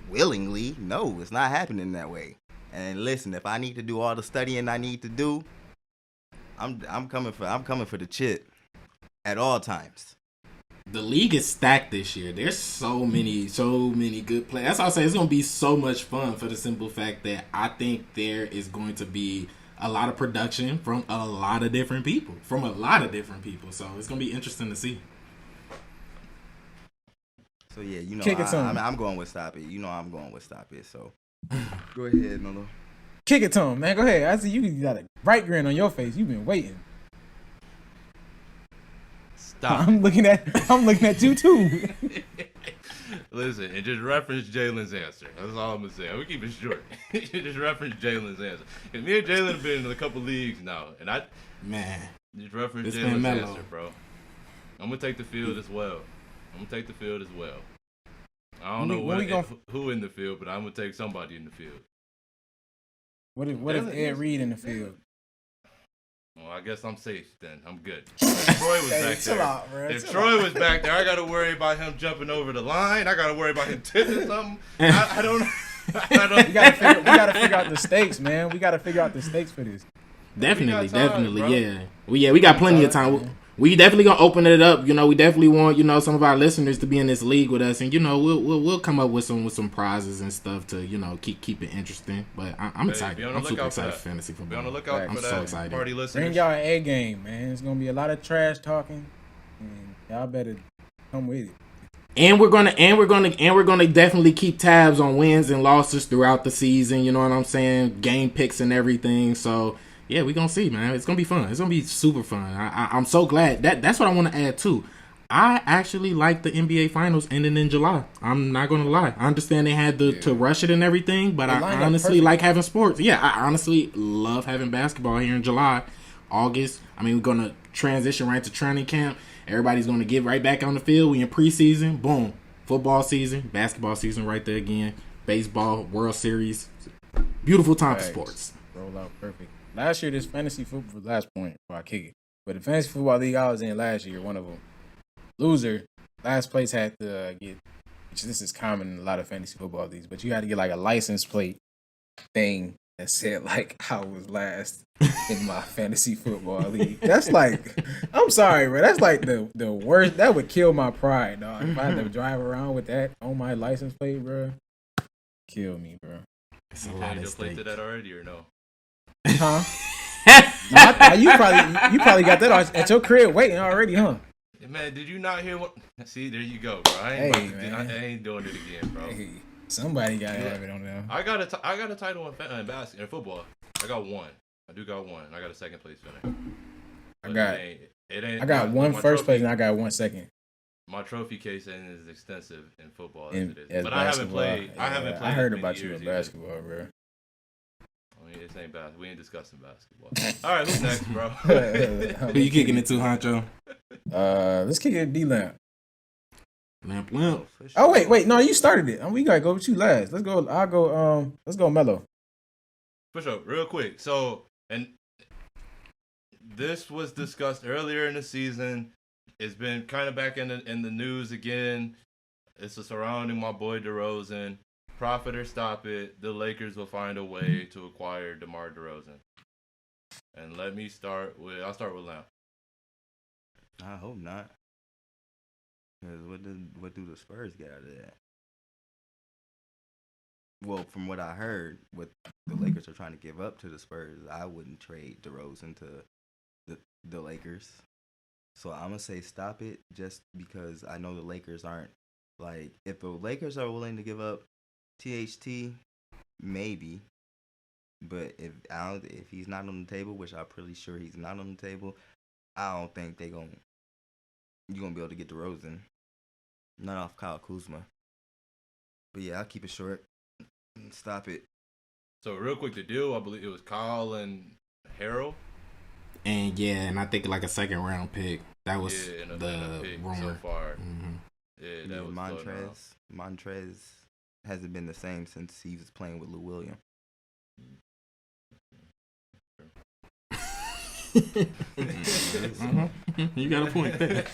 Speaker 1: willingly. No, it's not happening that way. And listen, if I need to do all the studying I need to do, I'm coming for the chip at all times.
Speaker 4: The league is stacked this year. There's so many good players. That's why I say it's gonna be so much fun for the simple fact that I think there is going to be a lot of production from a lot of different people. So it's gonna be interesting to see.
Speaker 1: So yeah, you know I'm going with stop it. You know I'm going with stop it. So go ahead, Melo.
Speaker 3: Kick it to him, man. Go ahead. I see you got a bright grin on your face. You've been waiting.
Speaker 2: Stop.
Speaker 3: I'm looking at you too.
Speaker 2: Listen, and just reference Jalen's answer. That's all I'm gonna say. We keep it short. Just reference Jalen's answer. Cause me and Jalen have been in a couple leagues now, and just reference Jalen's answer, bro. I'm gonna take the field as well. I don't know who in the field, but I'm gonna take somebody in the field.
Speaker 3: What if Ed Reed in the field?
Speaker 2: Well, I guess I'm safe then. I'm good. If Troy was back there. If Troy was back there, I got to worry about him jumping over the line. I got to worry about him tipping something. I don't.
Speaker 3: We gotta figure out the stakes, man. We gotta figure out the stakes for this.
Speaker 4: Definitely, yeah. We got plenty of time. We definitely gonna open it up. You know, we definitely want some of our listeners to be in this league with us, and we'll come up with some prizes and stuff to keep it interesting. But I'm excited. I'm super excited for fantasy football.
Speaker 2: Be on the lookout for that. So excited. Party listeners.
Speaker 3: Bring y'all an A game, man. It's gonna be a lot of trash talking, and y'all better come with it.
Speaker 4: And we're gonna definitely keep tabs on wins and losses throughout the season. You know what I'm saying? Game picks and everything. So. Yeah, we're going to see, man. It's going to be fun. It's going to be super fun. I'm so glad. That's what I want to add, too. I actually like the NBA Finals ending in July. I'm not going to lie. I understand they had to rush it and everything, but I honestly like having sports. Yeah, I honestly love having basketball here in July, August. I mean, we're going to transition right to training camp. Everybody's going to get right back on the field. We in preseason. Boom. Football season, basketball season right there again. Baseball, World Series. Beautiful time for sports.
Speaker 3: Roll out perfect. Last year, this fantasy football, last point before I kick it, but the fantasy football league I was in last year, one of them, loser, last place had to get, which this is common in a lot of fantasy football leagues, but you had to get like a license plate thing that said like I was last in my fantasy football league. That's like, I'm sorry, bro. That's like the worst. That would kill my pride, dog. If I had to drive around with that on my license plate, bro, kill me, bro.
Speaker 2: It's a lot of stake. You that already or no?
Speaker 3: Huh? You probably got that at your crib waiting already, huh?
Speaker 2: Man, did you not hear what? See, there you go, bro. I ain't doing it again, bro.
Speaker 3: Hey, somebody got to have it on there.
Speaker 2: I got a title in basketball, in football. I got one. I do got one. I got a second place finish.
Speaker 3: I got one first place and I got one second.
Speaker 2: My trophy case ain't as extensive in football as it is. But I haven't played. Yeah,
Speaker 3: I heard about you in basketball, bro.
Speaker 2: This ain't bad. We ain't discussing basketball. All right, who's next, bro?
Speaker 4: Who you kicking it to, Huncho?
Speaker 3: Let's kick it to D-Lamp.
Speaker 4: Lamp.
Speaker 3: Oh wait, no, you started it. We gotta go with you last. Let's go. Let's go, Melo.
Speaker 2: Push up real quick. So, and this was discussed earlier in the season. It's been kind of back in the news again. It's surrounding my boy DeRozan. Profit or stop it, the Lakers will find a way to acquire DeMar DeRozan. And I'll start with Lamp.
Speaker 1: I hope not. Because what do the Spurs get out of that? Well, from what I heard, what the Lakers are trying to give up to the Spurs, I wouldn't trade DeRozan to the Lakers. So I'm gonna say stop it, just because I know the Lakers aren't like. If the Lakers are willing to give up THT, maybe. But if he's not on the table, which I'm pretty sure he's not on the table, I don't think you're gonna be able to get DeRozan. Not off Kyle Kuzma. But yeah, I'll keep it short. Stop it.
Speaker 2: So real quick, the deal, I believe it was Kyle and Harrell.
Speaker 4: And I think like a second round pick. That was the rumor.
Speaker 2: So far.
Speaker 4: Mm-hmm.
Speaker 2: Yeah, that was
Speaker 1: Montrez hasn't been the same since he was playing with Lou Williams.
Speaker 4: You got a point there.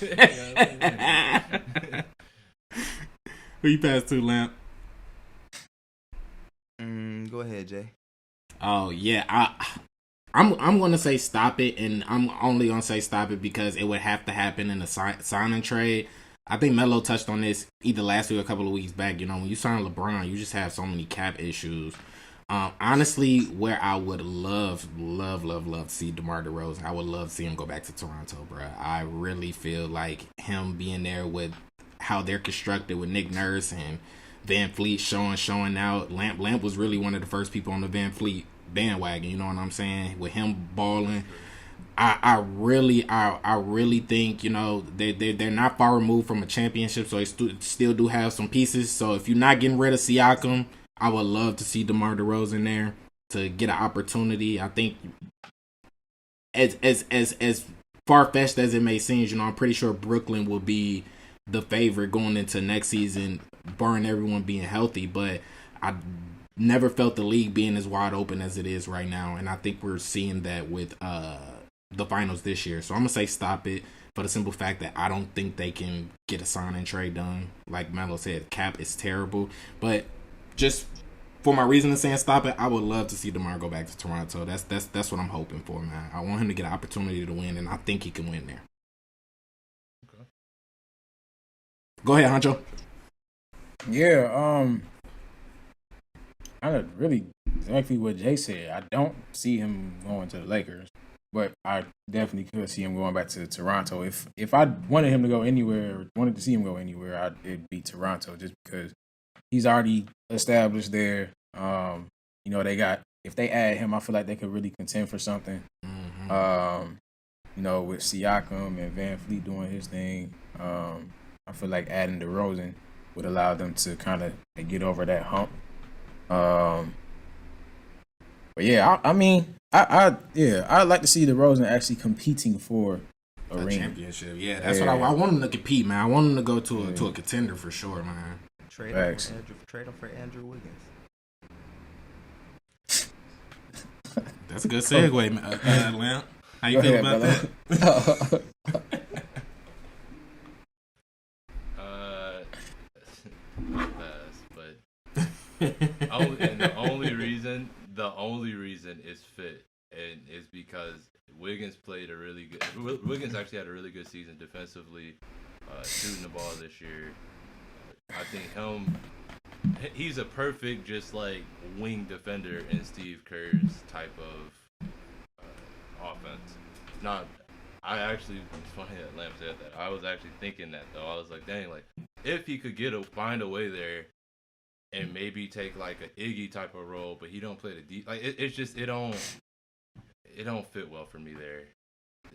Speaker 4: Who you pass to, Lamp?
Speaker 1: Go ahead, Jay.
Speaker 4: Oh yeah, I'm gonna say stop it, and I'm only gonna say stop it because it would have to happen in a sign and trade. I think Melo touched on this either last week or a couple of weeks back. You know, when you sign LeBron, you just have so many cap issues. Honestly, where I would love to see DeMar DeRozan, I would love to see him go back to Toronto, bro. I really feel like him being there with how they're constructed with Nick Nurse and Van Fleet showing out. Lamp was really one of the first people on the Van Fleet bandwagon. You know what I'm saying? With him balling, I really think, you know, they're not far removed from a championship, so they still do have some pieces. So if you're not getting rid of Siakam, I would love to see DeMar DeRozan there to get an opportunity. I think as far-fetched as it may seem, you know, I'm pretty sure Brooklyn will be the favorite going into next season, barring everyone being healthy. But I never felt the league being as wide open as it is right now, and I think we're seeing that with the finals this year. So I'm gonna say stop it for the simple fact that I don't think they can get a sign and trade done. Like Melo said, cap is terrible. But just for my reason of saying stop it, I would love to see DeMar go back to Toronto. That's what I'm hoping for, man. I want him to get an opportunity to win, and I think he can win there.
Speaker 2: Okay.
Speaker 4: Go ahead, Huncho.
Speaker 3: Yeah, I really exactly what Jay said. I don't see him going to the Lakers, but I definitely could see him going back to Toronto. If I wanted him to go anywhere, or wanted to see him go anywhere, it'd be Toronto, just because he's already established there. You know, if they add him, I feel like they could really contend for something.
Speaker 4: Mm-hmm.
Speaker 3: You know, with Siakam and Van Fleet doing his thing, I feel like adding DeRozan would allow them to kind of get over that hump. But yeah, I'd like to see DeRozan actually competing for a ring.
Speaker 4: Championship. Yeah, that's what I want him to compete, man. I want him to go to a contender for sure, man.
Speaker 1: Trade him for Andrew Wiggins.
Speaker 4: That's a good segue, Lamp. How you feel about that?
Speaker 2: The only reason is fit, and it's because Wiggins actually had a really good season defensively, shooting the ball this year. I think he's a perfect just like wing defender in Steve Kerr's type of offense. It's funny that Lamp said that. I was actually thinking that though. I was like, dang, like if he could find a way there and maybe take like an Iggy type of role, but he don't play the deep. Like it don't fit well for me there.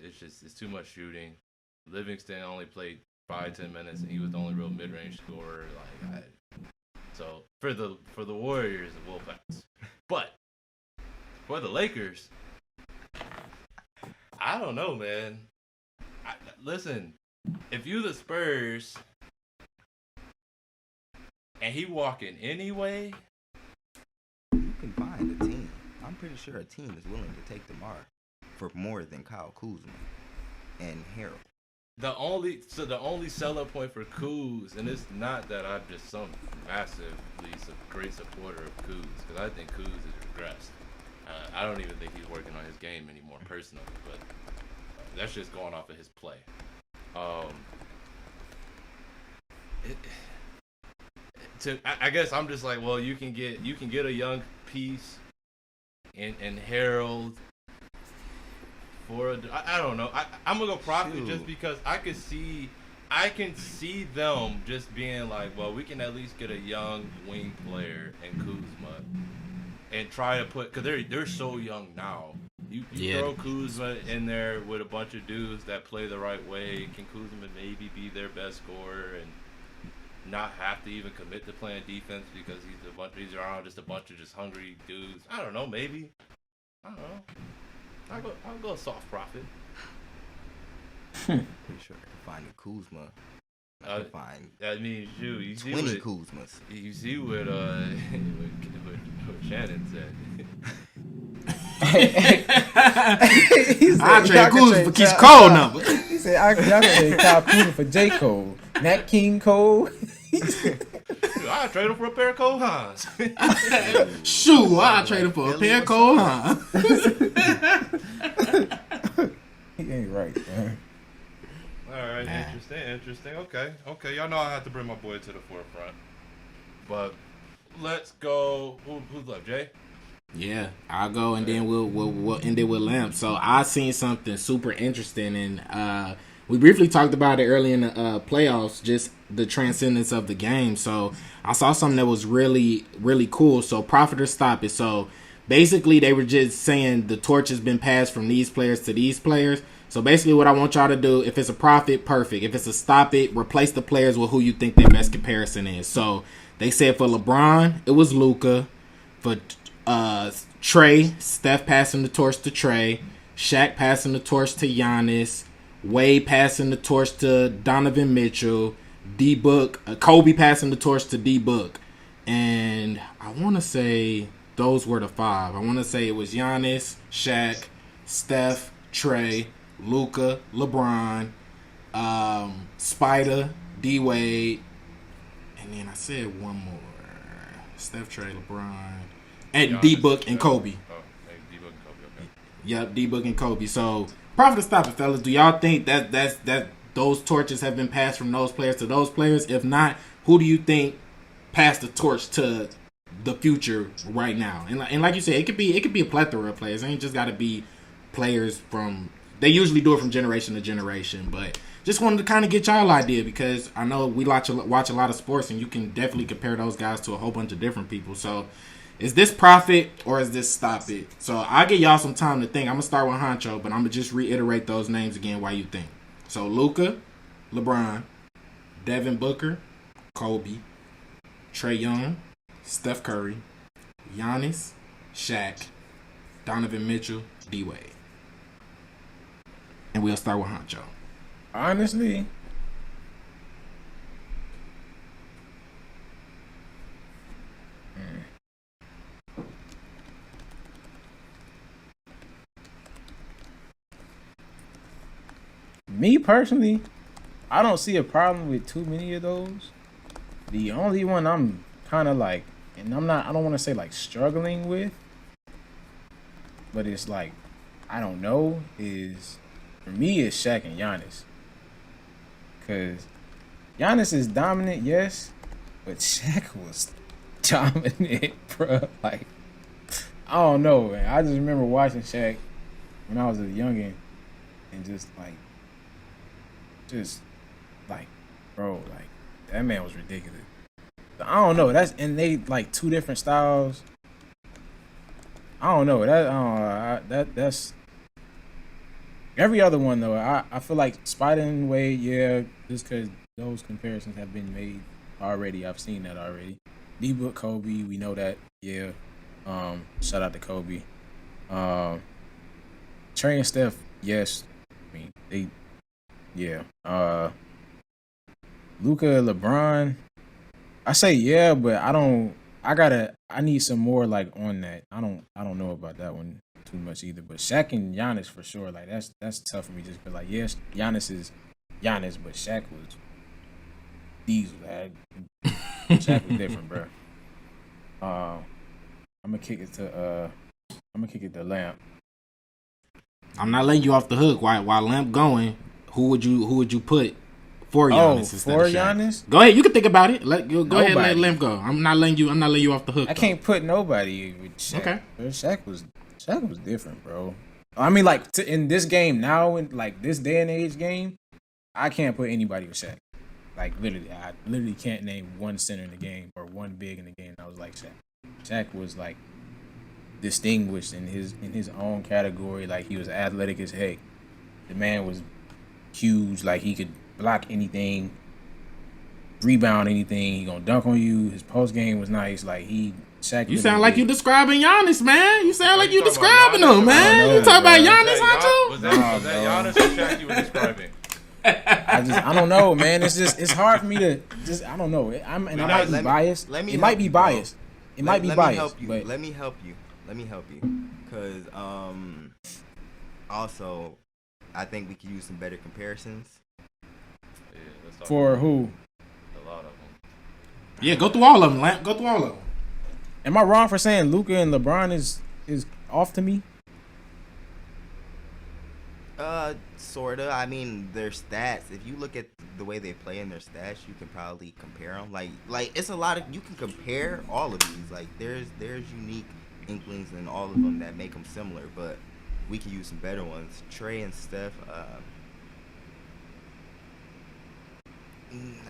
Speaker 2: It's too much shooting. Livingston only played 5-10 minutes, and he was the only real mid-range scorer. So for the Warriors, the Wolfpack. But for the Lakers, I don't know, man. Listen, if you the Spurs and he walking anyway,
Speaker 1: you can find a team. I'm pretty sure a team is willing to take DeMar for more than Kyle Kuzma and Harold.
Speaker 2: The only selling point for Kuz, and it's not that I'm just some massively great supporter of Kuz, because I think Kuz has regressed. I don't even think he's working on his game anymore personally, but that's just going off of his play. I guess I'm just like, well, you can get a young piece and Harold. I don't know. I'm gonna go Profit just because I can see them just being like, well, we can at least get a young wing player and Kuzma and try to put, because they're so young now. You throw Kuzma in there with a bunch of dudes that play the right way. Can Kuzma maybe be their best scorer and not have to even commit to playing defense because he's around just a bunch of just hungry dudes? I don't know. Maybe. I don't know. I'll go soft Profit.
Speaker 1: Pretty sure I can find a Kuzma. I
Speaker 2: mean, shoot, you see
Speaker 1: 20 Kuzmas.
Speaker 2: You see what Shannon said.
Speaker 4: I trade Kuzma for Keith Cole number.
Speaker 3: He said, "I trade Kyle Kuzma for J. Cole, Nat King Cole."
Speaker 2: I trade him for a pair of Cole Hans.
Speaker 4: Shoot, I trade him for a pair of Cole Hans.
Speaker 3: He ain't right, man.
Speaker 2: All right, interesting. Okay. Y'all know I have to bring my boy to the forefront. But let's go. Who's left, Jay?
Speaker 4: Yeah, I'll go, and then we'll end it with Lamp. So I seen something super interesting, and we briefly talked about it early in the playoffs, just the transcendence of the game. So I saw something that was really, really cool. So Profit or Stop It. So basically, they were just saying the torch has been passed from these players to these players. So basically what I want y'all to do, if it's a Profit, perfect. If it's a Stop It, replace the players with who you think their best comparison is. So they said for LeBron, it was Luka. For Trey, Steph passing the torch to Trey. Shaq passing the torch to Giannis. Wade passing the torch to Donovan Mitchell. D-Book, Kobe passing the torch to D-Book. And I want to say those were the five. I want to say it was Giannis, Shaq, Steph, Trey, Luka, LeBron, Spider, D-Wade, and then I said one more. Steph, Trey, LeBron, and Giannis, D-Book and Kobe.
Speaker 2: D-Book and Kobe, okay.
Speaker 4: Yep, D-Book and Kobe. So, Profit or Stop It, fellas. Do y'all think that those torches have been passed from those players to those players? If not, who do you think passed the torch to the future right now? And like you said, it could be a plethora of players. It ain't just got to be players from. They usually do it from generation to generation, but just wanted to kind of get y'all idea because I know we watch a lot of sports, and you can definitely compare those guys to a whole bunch of different people. So, is this Profit or is this Stop It? So I'll give y'all some time to think. I'm gonna start with Huncho, but I'm gonna just reiterate those names again while you think. So Luka, LeBron, Devin Booker, Kobe, Trae Young, Steph Curry, Giannis, Shaq, Donovan Mitchell, D-Wade. And we'll start with Huncho.
Speaker 3: Honestly, me personally, I don't see a problem with too many of those. The only one I'm kind of like, and I don't want to say like struggling with, but it's like, I don't know, is for me it's Shaq and Giannis. Because Giannis is dominant, yes, but Shaq was dominant, bro. Like, I don't know, man. I just remember watching Shaq when I was a youngin' and just like, bro, like, that man was ridiculous. I don't know. And they like two different styles. I don't know. That's every other one though. I feel like Spider and Wade, yeah, just because those comparisons have been made already. I've seen that already. D-Book, Kobe, we know that. Yeah. Shout out to Kobe. Trey and Steph, yes. I mean, they, yeah. Luka, LeBron, I say yeah, but I need some more like on that. I don't know about that one too much either. But Shaq and Giannis for sure. Like that's tough for me just because like yes, Giannis is Giannis, but Shaq was Diesel. Shaq was different, bro. I'm gonna kick it to Lamp.
Speaker 4: I'm not letting you off the hook. While Lamp going, who would you put for Giannis instead
Speaker 3: for
Speaker 4: of Shaq?
Speaker 3: Giannis?
Speaker 4: Go ahead. You can think about it. Go ahead and let Lamp go. I'm not letting you off the hook.
Speaker 3: I can't put nobody with Shaq.
Speaker 4: Okay.
Speaker 3: Bro. Shaq was different, bro. I mean, like in this game now, in like this day and age game, I can't put anybody with Shaq. Like literally, I literally can't name one center in the game or one big in the game that was like Shaq. Shaq was like distinguished in his own category. Like he was athletic as heck. The man was huge. Like he could block anything, rebound anything. He gonna dunk on you. His post game was nice. Like Shaq.
Speaker 4: You sound like you describing Giannis, man. You sound like you describing
Speaker 2: Giannis?
Speaker 4: him, man.
Speaker 3: No,
Speaker 4: you talking about
Speaker 3: bro.
Speaker 4: Giannis, Huncho?
Speaker 2: Was that Giannis or Shaq you were describing?
Speaker 3: I don't know, man. It's hard for me to I don't know. I might be biased. It might be biased. It might be biased. But
Speaker 1: Let me help you. Because also, I think we could use some better comparisons.
Speaker 2: Yeah, let's talk
Speaker 3: for
Speaker 2: about
Speaker 3: who?
Speaker 2: a lot of them.
Speaker 4: Yeah, go through all of them, Lamp. Go through all of them.
Speaker 3: Am I wrong for saying Luka and LeBron is off to me?
Speaker 1: Sorta. I mean, their stats. If you look at the way they play in their stats, you can probably compare them. Like it's a lot of you can compare all of these. Like there's unique inklings in all of them that make them similar, but we can use some better ones. Trey and Steph.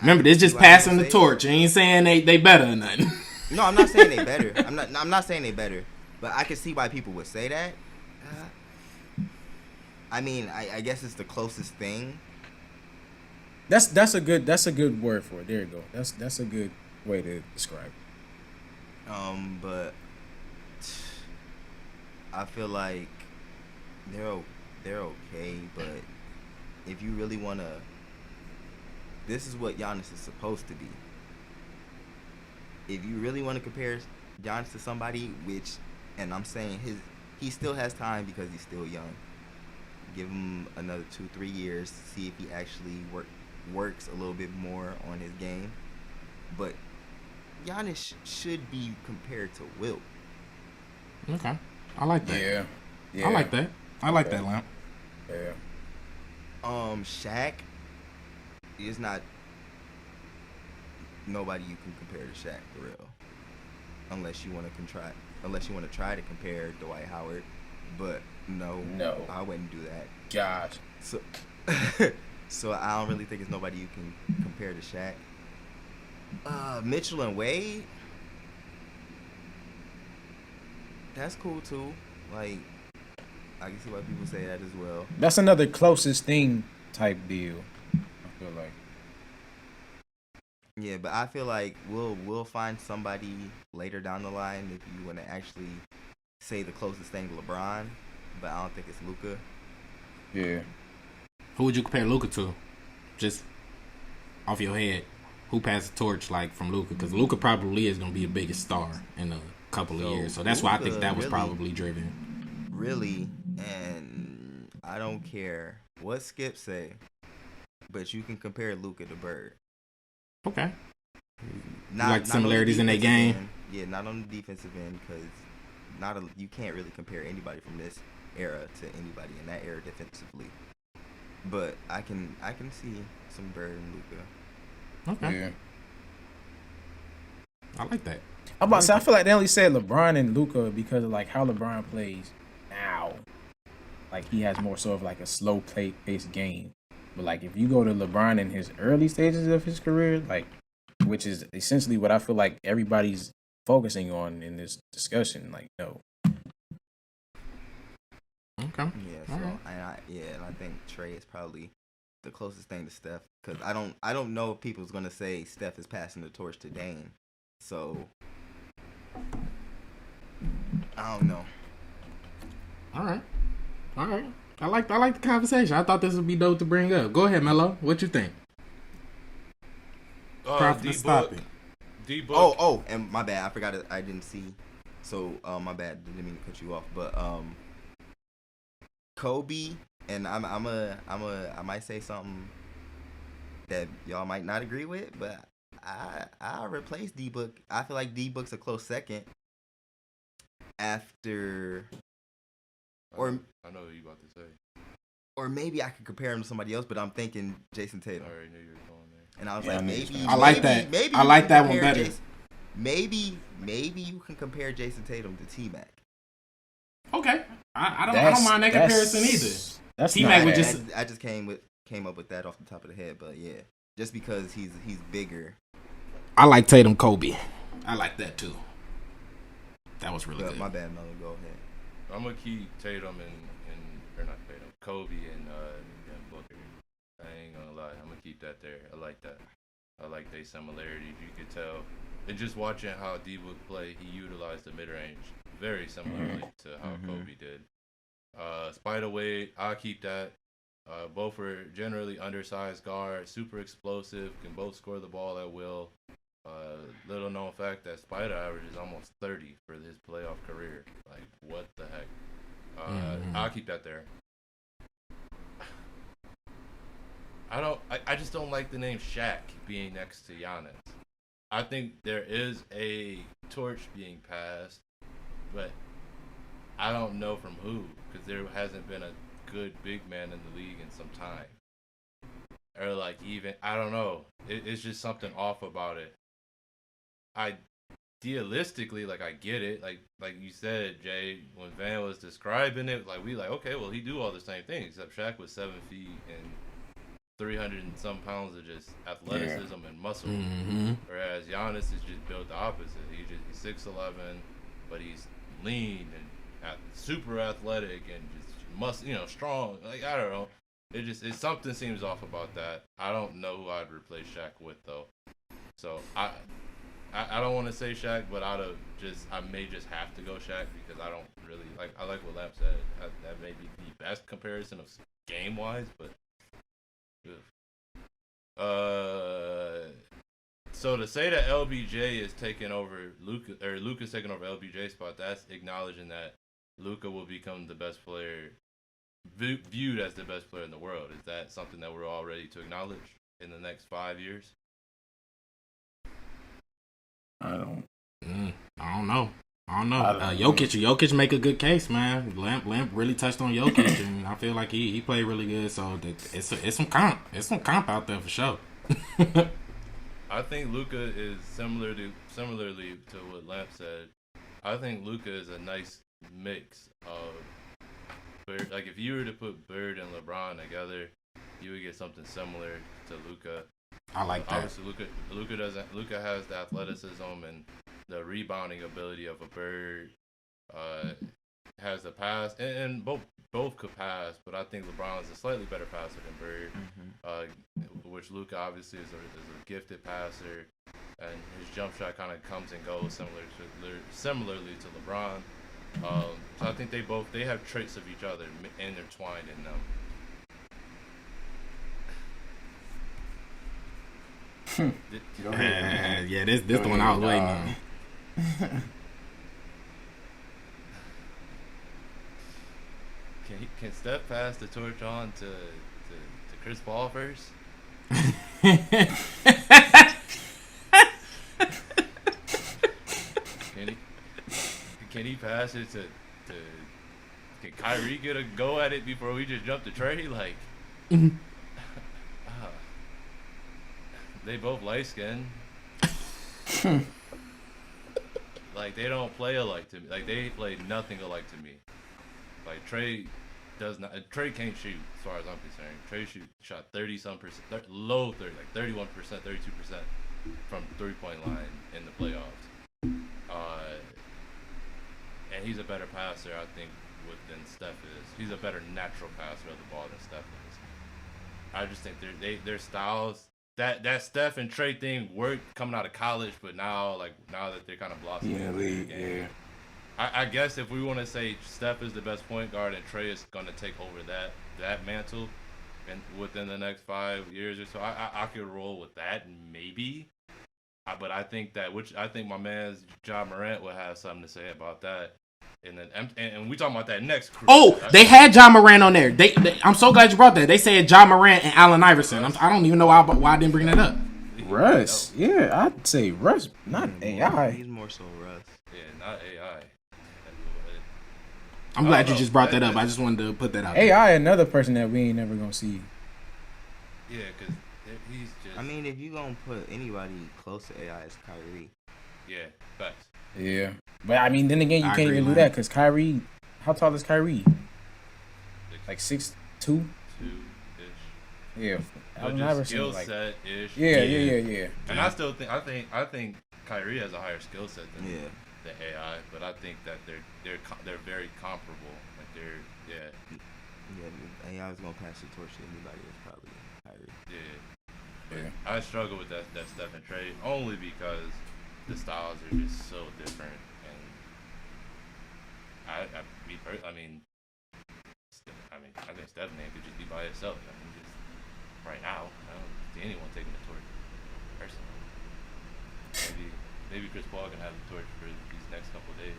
Speaker 4: Remember, this just passing the torch. You ain't saying they better or nothing.
Speaker 1: No, I'm not saying they better. I'm not saying they better, but I can see why people would say that. I mean, I guess it's the closest thing.
Speaker 3: That's a good word for it. There you go. That's a good way to describe it.
Speaker 1: But I feel like they're okay. But if you really wanna, this is what Giannis is supposed to be. If you really want to compare Giannis to somebody, and I'm saying he still has time because he's still young. Give him another 2-3 years to see if he actually works a little bit more on his game. But Giannis should be compared to Wilt.
Speaker 4: Okay, I like that.
Speaker 3: Yeah.
Speaker 4: I like that. I like that, Lamp.
Speaker 3: Yeah.
Speaker 1: Shaq is not nobody you can compare to Shaq for real, unless you want to try to compare Dwight Howard. But no, I wouldn't do that.
Speaker 3: Gosh.
Speaker 1: So I don't really think it's nobody you can compare to Shaq. Mitchell and Wade, that's cool too. Like, I can see why people say that as well.
Speaker 3: That's another closest thing type deal. I feel like.
Speaker 1: Yeah, but I feel like we'll find somebody later down the line if you want to actually say the closest thing to LeBron, but I don't think it's Luka.
Speaker 3: Yeah.
Speaker 4: Who would you compare Luka to? Just off your head. Who passed the torch like from Luka? Because Luka probably is going to be the biggest star in a couple of years. So that's why I think that was probably driven.
Speaker 1: Really, and I don't care what Skip say, but you can compare Luka to Bird.
Speaker 4: Okay.
Speaker 1: Not
Speaker 4: similarities in their game?
Speaker 1: End. Yeah, not on the defensive end because you can't really compare anybody from this era to anybody in that era defensively. But I can see some Bird and Luka.
Speaker 4: Okay.
Speaker 3: Yeah.
Speaker 4: I like that.
Speaker 3: I'm about to say, I feel like they only said LeBron and Luka because of like how LeBron plays now. Like he has more sort of like a slow paced game. But like if you go to LeBron in his early stages of his career, like which is essentially what I feel like everybody's focusing on in this discussion, like no.
Speaker 4: Okay.
Speaker 1: Yeah. So and I think Trey is probably the closest thing to Steph because I don't know if people's gonna say Steph is passing the torch to Dame. So I don't know.
Speaker 4: All right. I like the conversation. I thought this would be dope to bring up. Go ahead, Melo. What you think?
Speaker 2: D-Book.
Speaker 1: Oh, and my bad. I forgot it. I didn't see. So my bad. Didn't mean to cut you off. But Kobe, and I might say something that y'all might not agree with, but I replace D Book. I feel like D Book's a close second after, or
Speaker 2: I know what you about to say.
Speaker 1: or maybe I could compare him to somebody else, but I'm thinking Jason Tatum.
Speaker 2: I already knew you were going there.
Speaker 1: And I was
Speaker 3: Yeah,
Speaker 1: like,
Speaker 3: I knew
Speaker 1: maybe
Speaker 3: you
Speaker 4: I like that.
Speaker 1: Maybe
Speaker 4: I
Speaker 1: you
Speaker 4: like
Speaker 1: can
Speaker 4: that one
Speaker 1: compare
Speaker 4: better.
Speaker 1: Maybe you can compare Jason Tatum to T Mac.
Speaker 4: Okay, I don't mind that comparison either.
Speaker 3: That's
Speaker 4: T-Mac
Speaker 3: not
Speaker 4: would
Speaker 3: bad.
Speaker 4: just-
Speaker 1: I just came up with that off the top of the head, but yeah, just because he's bigger.
Speaker 4: I like Tatum Kobe. I like that too. That was really
Speaker 1: But
Speaker 4: good.
Speaker 1: my bad, Melo. Go ahead.
Speaker 2: I'm gonna keep Tatum or not Tatum, Kobe and Booker. I ain't gonna lie, I'm gonna keep that there. I like that. I like their similarities. You could tell. And just watching how D-Book play, he utilized the mid-range very similarly to how Kobe did. Spiderweight, I'll keep that. Both are generally undersized guards, super explosive, can both score the ball at will. Little known fact that Spider averages almost 30 for his playoff career. Like, what the heck? I'll keep that there. I just don't like the name Shaq being next to Giannis. I think there is a torch being passed, but I don't know from who, because there hasn't been a good big man in the league in some time. Or like even, I don't know. It's just something off about it. Idealistically, like I get it. Like you said, Jay, when Van was describing it, like we like, okay, well he do all the same things, except Shaq was 7 feet and 300 and some pounds of just athleticism and muscle. Whereas Giannis is just built the opposite. He's 6'11", but he's lean and super athletic and just strong. Like, I don't know. It something seems off about that. I don't know who I'd replace Shaq with though. So I don't want to say Shaq, but I may just have to go Shaq because I don't really like. I like what Lamp said. That may be the best comparison of game wise, but. So to say that LBJ is taking over Luka, or Luka's taking over LBJ's spot, that's acknowledging that Luka will become the best player, viewed as the best player in the world. Is that something that we're all ready to acknowledge in the next 5 years?
Speaker 3: I don't
Speaker 4: know. Jokic make a good case, man. Lamp really touched on Jokic, and I feel like he played really good. So it's some comp out there for sure.
Speaker 2: I think Luka is similarly to what Lamp said. I think Luka is a nice mix of Bird. Like if you were to put Bird and LeBron together, you would get something similar to Luka.
Speaker 4: I like that.
Speaker 2: Obviously, Luka has the athleticism and the rebounding ability of a Bird. Has the pass, and both could pass, but I think LeBron is a slightly better passer than Bird. Which Luka obviously is a gifted passer, and his jump shot kind of comes and goes similarly to LeBron. So I think they have traits of each other intertwined in them.
Speaker 4: Yeah, this the one I was waiting on.
Speaker 2: Can Steph pass the torch on to Chris Paul first? Can he pass it to can Kyrie get a go at it before we just jump to Trey? Like, they both light skinned. Like, they don't play alike to me. Like, they play nothing alike to me. Like, Trey can't shoot as far as I'm concerned. Trey shot 30-some%, low 30, like 31%, 32% from 3-point line in the playoffs. And he's a better passer, I think, than Steph is. He's a better natural passer of the ball than Steph is. I just think their styles, that Steph and Trey thing worked coming out of college, but now that they're kind of blossoming in the game. I guess if we want to say Steph is the best point guard and Trey is going to take over that mantle and within the next 5 years or so, I could roll with that maybe. But I think my man's Ja Morant will have something to say about that. And then and we talking about that next crew.
Speaker 4: Oh, they had John Moran on there. I'm so glad you brought that. They said John Moran and Allen Iverson. I don't even know why I didn't bring that up.
Speaker 3: Russ, yeah, I'd say Russ, not AI.
Speaker 1: He's more so Russ.
Speaker 2: Yeah, not AI.
Speaker 4: I'm glad you just brought that up. I just wanted to put that out.
Speaker 3: AI, another person that we ain't never gonna see.
Speaker 2: Yeah, because he's just.
Speaker 1: I mean, if you gonna put anybody close to AI, it's Kyrie.
Speaker 2: Yeah, facts.
Speaker 3: Yeah, but I mean, then again, you can't
Speaker 4: agree,
Speaker 3: even do
Speaker 4: man.
Speaker 3: that because Kyrie. How tall is Kyrie? Like 6'2".
Speaker 2: 2-ish.
Speaker 3: Yeah,
Speaker 2: But
Speaker 3: Allen
Speaker 2: just
Speaker 3: Iverson,
Speaker 2: skill
Speaker 3: like,
Speaker 2: set ish.
Speaker 3: yeah.
Speaker 2: And I still think I think Kyrie has a higher skill set than
Speaker 1: Yeah.
Speaker 2: the AI, but I think that they're very comparable. Like
Speaker 1: Yeah, AI is gonna pass the torch to anybody. It's probably Kyrie.
Speaker 2: yeah. I struggle with that Steph and Trey only because the styles are just so different, and I think Steph could just be by himself. I mean, just right now, I don't see anyone taking the torch personally. Maybe Chris Paul can have the torch for these next couple of days,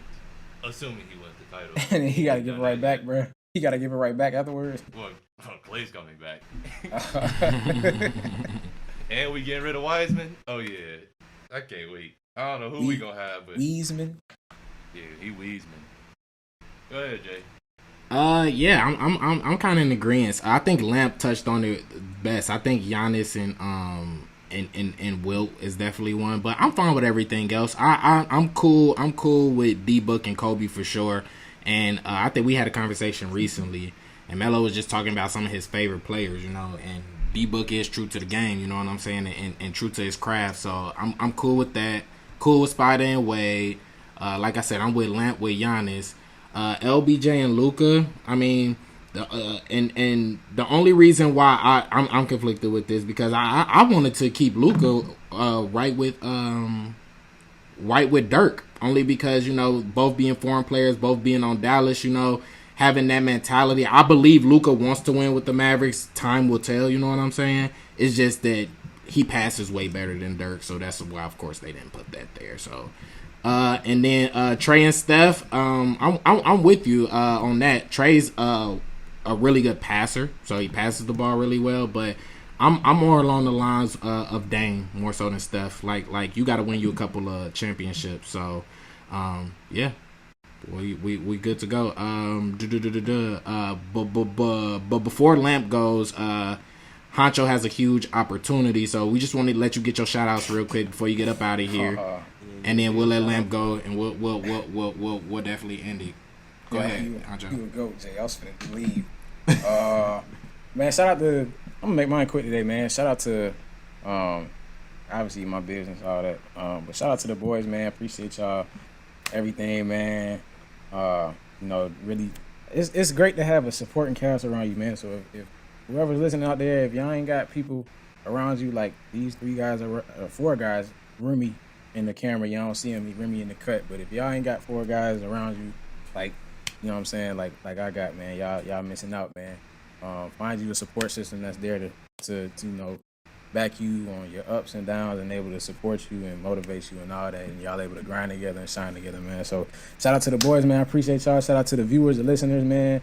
Speaker 2: assuming he wins the title.
Speaker 3: And he gotta give it right back, bro. He gotta give it right back afterwards.
Speaker 2: Well, Clay's coming back. And we getting rid of Wiseman. Oh yeah, I can't wait. I don't know who we gonna have, but
Speaker 3: Wiseman.
Speaker 2: yeah, he Wiseman. Go ahead, Jay.
Speaker 4: Yeah, I'm kind of in agreement. I think Lamp touched on it best. I think Giannis and Wilt is definitely one, but I'm fine with everything else. I'm cool. I'm cool with D-Book and Kobe for sure. And I think we had a conversation recently, and Melo was just talking about some of his favorite players, and D-Book is true to the game, you know what I'm saying, and true to his craft. So I'm cool with that. Cool with Spider and Wade. Like I said, I'm with Lamp with Giannis. LBJ and Luka. I mean, and the only reason why I'm conflicted with this because I wanted to keep Luka right with Dirk, only because both being foreign players, both being on Dallas, having that mentality. I believe Luka wants to win with the Mavericks. Time will tell. You know what I'm saying? It's just that he passes way better than Dirk, so that's why, of course, they didn't put that there. So. And then Trey and Steph, I'm with you on that. Trey's a really good passer, so he passes the ball really well. But I'm more along the lines of Dame more so than Steph. Like you got to win you a couple of championships. So yeah, we good to go. But before Lamp goes, Huncho has a huge opportunity. So we just want to let you get your shout outs real quick before you get up out of here. And then we'll let Lamp go, and we'll definitely end it. Go ahead, Huncho.
Speaker 3: You would go, Jay. I was finna leave. Man, shout out to. I'm gonna make mine quick today, man. Shout out to, obviously my business, all that. But shout out to the boys, man. Appreciate y'all, everything, man. Really, it's great to have a supporting cast around you, man. So if whoever's listening out there, if y'all ain't got people around you like these 3 guys or 4 guys, Remy in the camera, y'all don't see him, Remy in the cut. But if y'all ain't got 4 guys around you, like, you know what I'm saying, like I got, man, y'all missing out, man. Find you a support system that's there to back you on your ups and downs and able to support you and motivate you and all that, and y'all able to grind together and shine together, man. So shout out to the boys, man. I appreciate y'all. Shout out to the viewers, the listeners, man.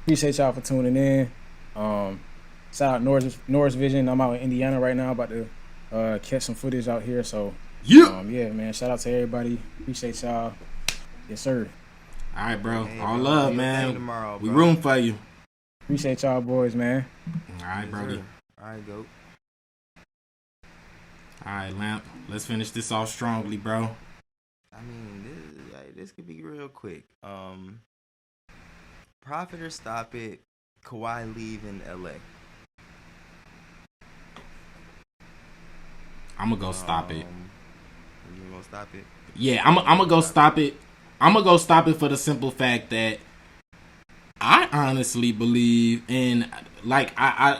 Speaker 3: Appreciate y'all for tuning in. Shout out Norris Vision. I'm out in Indiana right now, about to catch some footage out here. So yeah, man. Shout out to everybody. Appreciate y'all. Yes, sir.
Speaker 4: All right, bro.
Speaker 1: Hey,
Speaker 4: all
Speaker 1: bro.
Speaker 4: love,
Speaker 1: Do your
Speaker 4: man.
Speaker 1: thing tomorrow,
Speaker 4: We
Speaker 1: bro.
Speaker 4: room for you.
Speaker 3: Appreciate y'all, boys, man.
Speaker 4: All right, Brody.
Speaker 1: All right, go.
Speaker 4: All right, Lamp. Let's finish this off strongly, bro.
Speaker 1: I mean, this could be real quick. Profit or stop it. Kawhi leave in LA.
Speaker 4: I'm gonna go stop it.
Speaker 1: You gonna stop it?
Speaker 4: Yeah, I'm gonna go stop it. I'm gonna go stop it for the simple fact that I honestly believe in, like,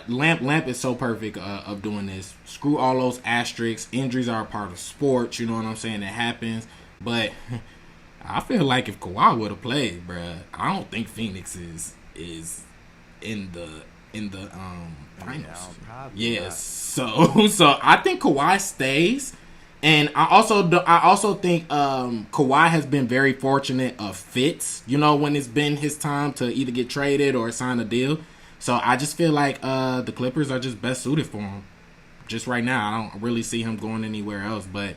Speaker 4: Lamp is so perfect of doing this. Screw all those asterisks. Injuries are a part of sports. You know what I'm saying? It happens. But I feel like if Kawhi would have played, bruh, I don't think Phoenix is in the finals.
Speaker 1: Probably
Speaker 4: Yes. So I think Kawhi stays. And I also think Kawhi has been very fortunate of fits, when it's been his time to either get traded or sign a deal. So I just feel like the Clippers are just best suited for him. Just right now, I don't really see him going anywhere else. But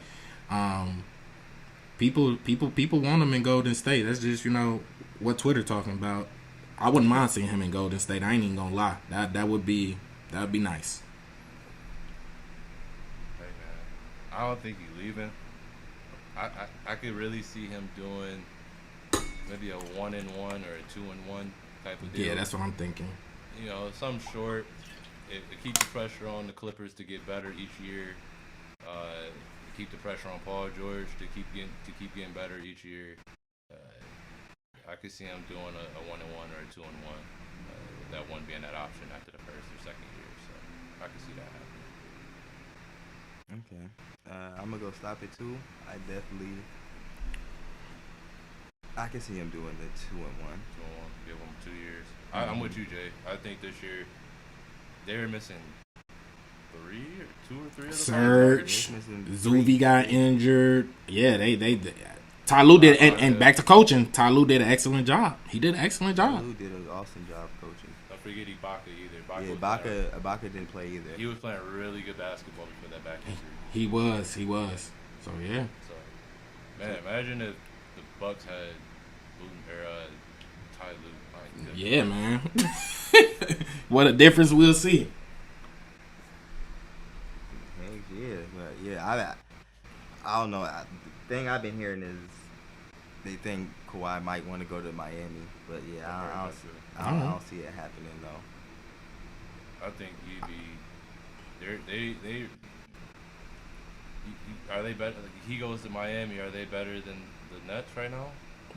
Speaker 4: people want him in Golden State. That's just what Twitter talking about. I wouldn't mind seeing him in Golden State. I ain't even gonna lie. That would be nice.
Speaker 2: Hey man, I don't think he's leaving. I could really see him doing maybe a 1-1 or a 2-1 type of deal.
Speaker 4: Yeah, that's what I'm thinking.
Speaker 2: Some short. It keep the pressure on the Clippers to get better each year. Keep the pressure on Paul George to keep getting better each year. I could see him doing a 1-1 or a 2-1. That one being that option after the first or second year. So I could see that happening.
Speaker 1: Okay. I'm gonna go stop it too. I can see him doing the 2-1.
Speaker 2: 2-1. Give him 2 years. I'm with you, Jay. I think this year they're missing 2 or 3 of the
Speaker 4: Serge, Zuvi got injured. Yeah, they Ty Lue did, and back to coaching. Ty Lue did an excellent job. He did an excellent job.
Speaker 1: Ty Lue did an awesome job coaching.
Speaker 2: Don't forget Ibaka either.
Speaker 1: Ibaka didn't play either.
Speaker 2: He was playing really good basketball before that back injury.
Speaker 4: He was. So yeah.
Speaker 2: So, man, imagine if the Bucks had Ty Lue.
Speaker 4: Yeah, man. What a difference we'll see.
Speaker 1: I don't know. The thing I've been hearing is they think Kawhi might want to go to Miami, but I don't see it happening though.
Speaker 2: I think are they better? Like, he goes to Miami. Are they better than the Nets right now?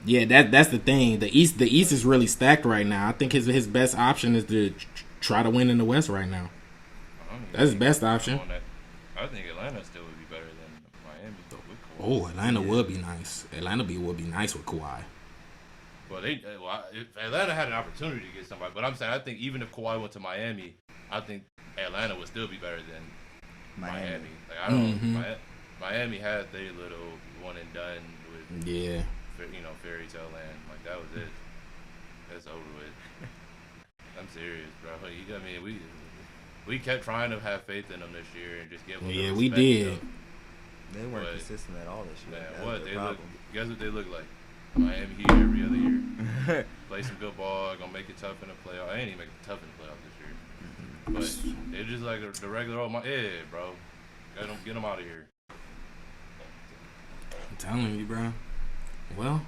Speaker 4: Yeah, that's the thing. The East is really stacked right now. I think his best option is to try to win in the West right now. That's his best option.
Speaker 2: I think Atlanta still would be better than Miami.
Speaker 4: Oh, Atlanta would be nice. Would be nice with Kawhi.
Speaker 2: Well, if Atlanta had an opportunity to get somebody, but I'm saying I think even if Kawhi went to Miami, I think Atlanta would still be better than Miami. Like I don't. Miami had their little one and done with fairy tale land. Like that was it. That's over with. I'm serious, bro. We kept trying to have faith in them this year and just give them.
Speaker 4: Yeah, we did.
Speaker 1: They weren't consistent at all this year.
Speaker 2: Man, what they look? Guess what they look like? Miami Heat every other year. Play some good ball. Gonna make it tough in the playoff. I ain't even make it tough in the playoff this year. But they're just like the regular old. Bro. Get them out of here.
Speaker 4: I'm telling you, bro. Well,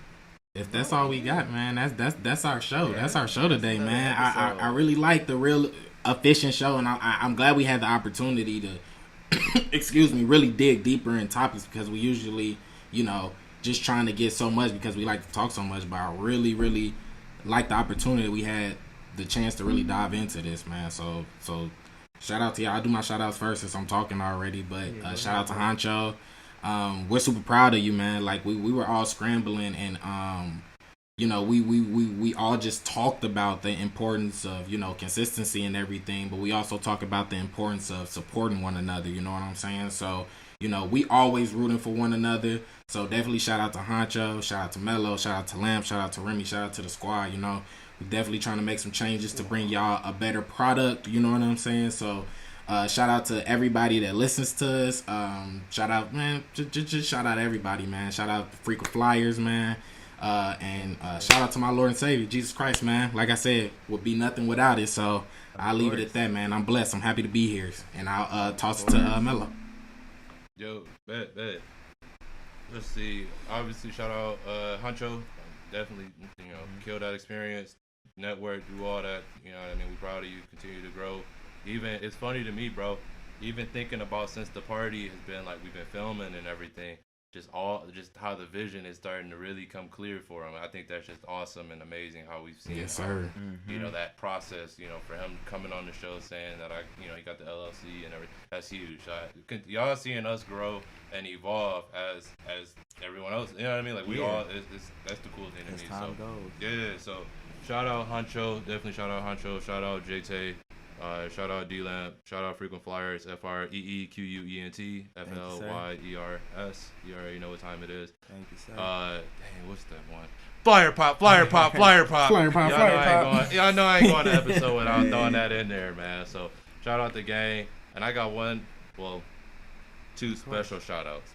Speaker 4: if that's all we got, man, that's our show. Yeah, that's our show today, man. I really like the real efficient show, and I'm glad we had the opportunity to, really dig deeper in topics because we usually, just trying to get so much because we like to talk so much. But I really, really like the opportunity we had, the chance to really dive into this, man. So shout out to y'all. I'll do my shout outs first since I'm talking already, but shout out to Huncho. We're super proud of you, man. Like we were all scrambling and we all just talked about the importance of, consistency and everything, but we also talk about the importance of supporting one another, you know what I'm saying? So, we always rooting for one another. So definitely shout out to Huncho, shout out to Melo, shout out to Lamp, shout out to Remy, shout out to the squad, we're definitely trying to make some changes to bring y'all a better product, you know what I'm saying? So shout out to everybody that listens to us. Shout out, man, just shout out everybody, man. Shout out to Freak of Flyers, man. And shout out to my Lord and Savior, Jesus Christ, man. Like I said, would be nothing without it. So I'll leave it at that, man. I'm blessed. I'm happy to be here. And I'll toss it to Melo.
Speaker 2: Yo, bet. Let's see. Obviously, shout out Huncho. Definitely, kill that experience. Network, do all that. You know what I mean? We're proud of you. Continue to grow. Even, it's funny to me, bro. Even thinking about since the party has been like we've been filming and everything. Just how the vision is starting to really come clear for him. I think that's just awesome and amazing how we've seen, that process. For him coming on the show saying that he got the LLC and everything. That's huge. Y'all seeing us grow and evolve as everyone else. You know what I mean? Like we all. That's the cool thing to me. So
Speaker 1: goes.
Speaker 2: yeah. So shout out Huncho. Definitely shout out Huncho. Shout out Jay-Tay. Shout out D-Lamp. Shout out Frequent Flyers. FREEQUENT. FLYERS. You already know what time it is.
Speaker 1: Thank you, sir.
Speaker 2: Dang, what's that one? Flyer Pop. Flyer Pop. Flyer Pop.
Speaker 4: Flyer Pop.
Speaker 2: Y'all know I ain't going to episode without throwing that in there, man. So shout out the gang. And I got two special shout outs.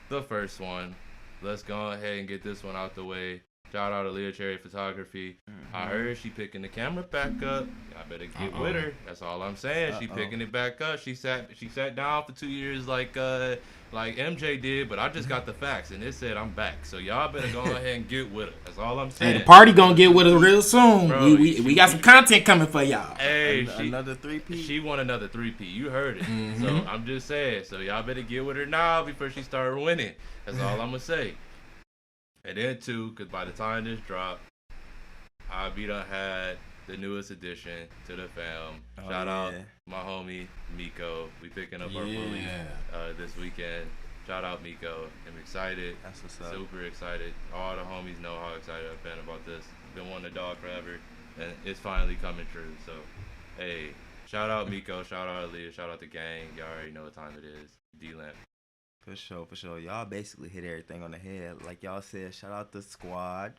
Speaker 2: The first one, let's go ahead and get this one out the way. Shout out to Leah Cherry Photography. I heard she picking the camera back up. I better get with her. That's all I'm saying. She picking it back up. She sat down for 2 years like MJ did, but I just got the facts and it said I'm back. So y'all better go ahead and get with her. That's all I'm saying.
Speaker 4: Hey, the party gonna get with her real soon.
Speaker 2: Bro,
Speaker 4: we got some content coming for y'all.
Speaker 2: Hey,
Speaker 1: another 3P.
Speaker 2: She won another 3P. You heard it. So I'm just saying. So y'all better get with her now before she start winning. That's all I'm gonna say. And then too, because by the time this dropped, I'll be done had the newest addition to the fam. Shout out my homie Miko. We picking up our bully this weekend. Shout out Miko. I'm excited.
Speaker 1: That's what's up.
Speaker 2: Super excited. All the homies know how excited I've been about this. Been wanting a dog forever, and it's finally coming true. So, hey, shout out Miko. Shout out Aaliyah. Shout out the gang. Y'all already know what time it is. D-Lamp.
Speaker 1: For sure. Y'all basically hit everything on the head. Like y'all said, shout out the squad.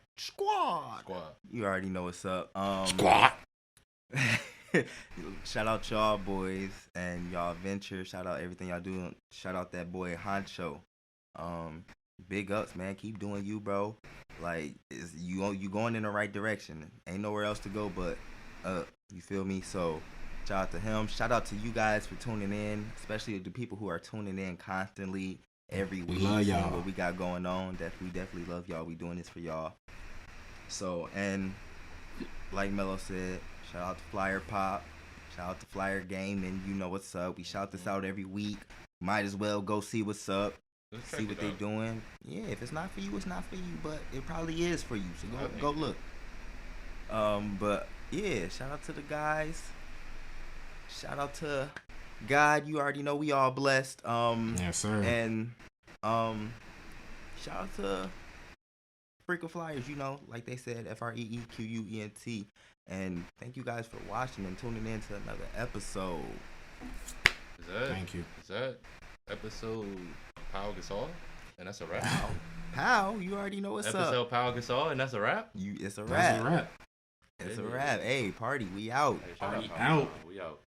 Speaker 1: You already know what's up.
Speaker 4: Squad.
Speaker 1: Shout out y'all boys and y'all venture. Shout out everything y'all doing. Shout out that boy Huncho. Big ups, man. Keep doing you, bro. Like you going in the right direction. Ain't nowhere else to go but up. You feel me? So shout out to him. Shout out to you guys for tuning in, especially the people who are tuning in constantly every week.
Speaker 4: We love y'all.
Speaker 1: What we got going on. Definitely love y'all. We doing this for y'all. So, and like Melo said, shout out to Flyer Pop. Shout out to Flyyr Gaming. You know what's up. We shout this out every week. Might as well go see what's up. See what they doing. Yeah, if it's not for you, it's not for you. But it probably is for you. So go look. But yeah, shout out to the guys. Shout out to God. You already know we all blessed.
Speaker 4: Yes, sir.
Speaker 1: And shout out to Frequent Flyers. You know, like they said, FREEQUENT. And thank you guys for watching and tuning in to another episode.
Speaker 4: Thank you.
Speaker 2: Is that episode Pau Gasol? And that's a wrap.
Speaker 1: Pow, you already know what's up.
Speaker 2: Episode Pau Gasol, and that's a wrap.
Speaker 1: It's a
Speaker 4: That's
Speaker 1: wrap.
Speaker 4: a wrap.
Speaker 1: It's a wrap. Hey, party, we out.
Speaker 2: Hey, shout
Speaker 4: Party
Speaker 2: Pau
Speaker 4: out.
Speaker 2: Gasol. We out.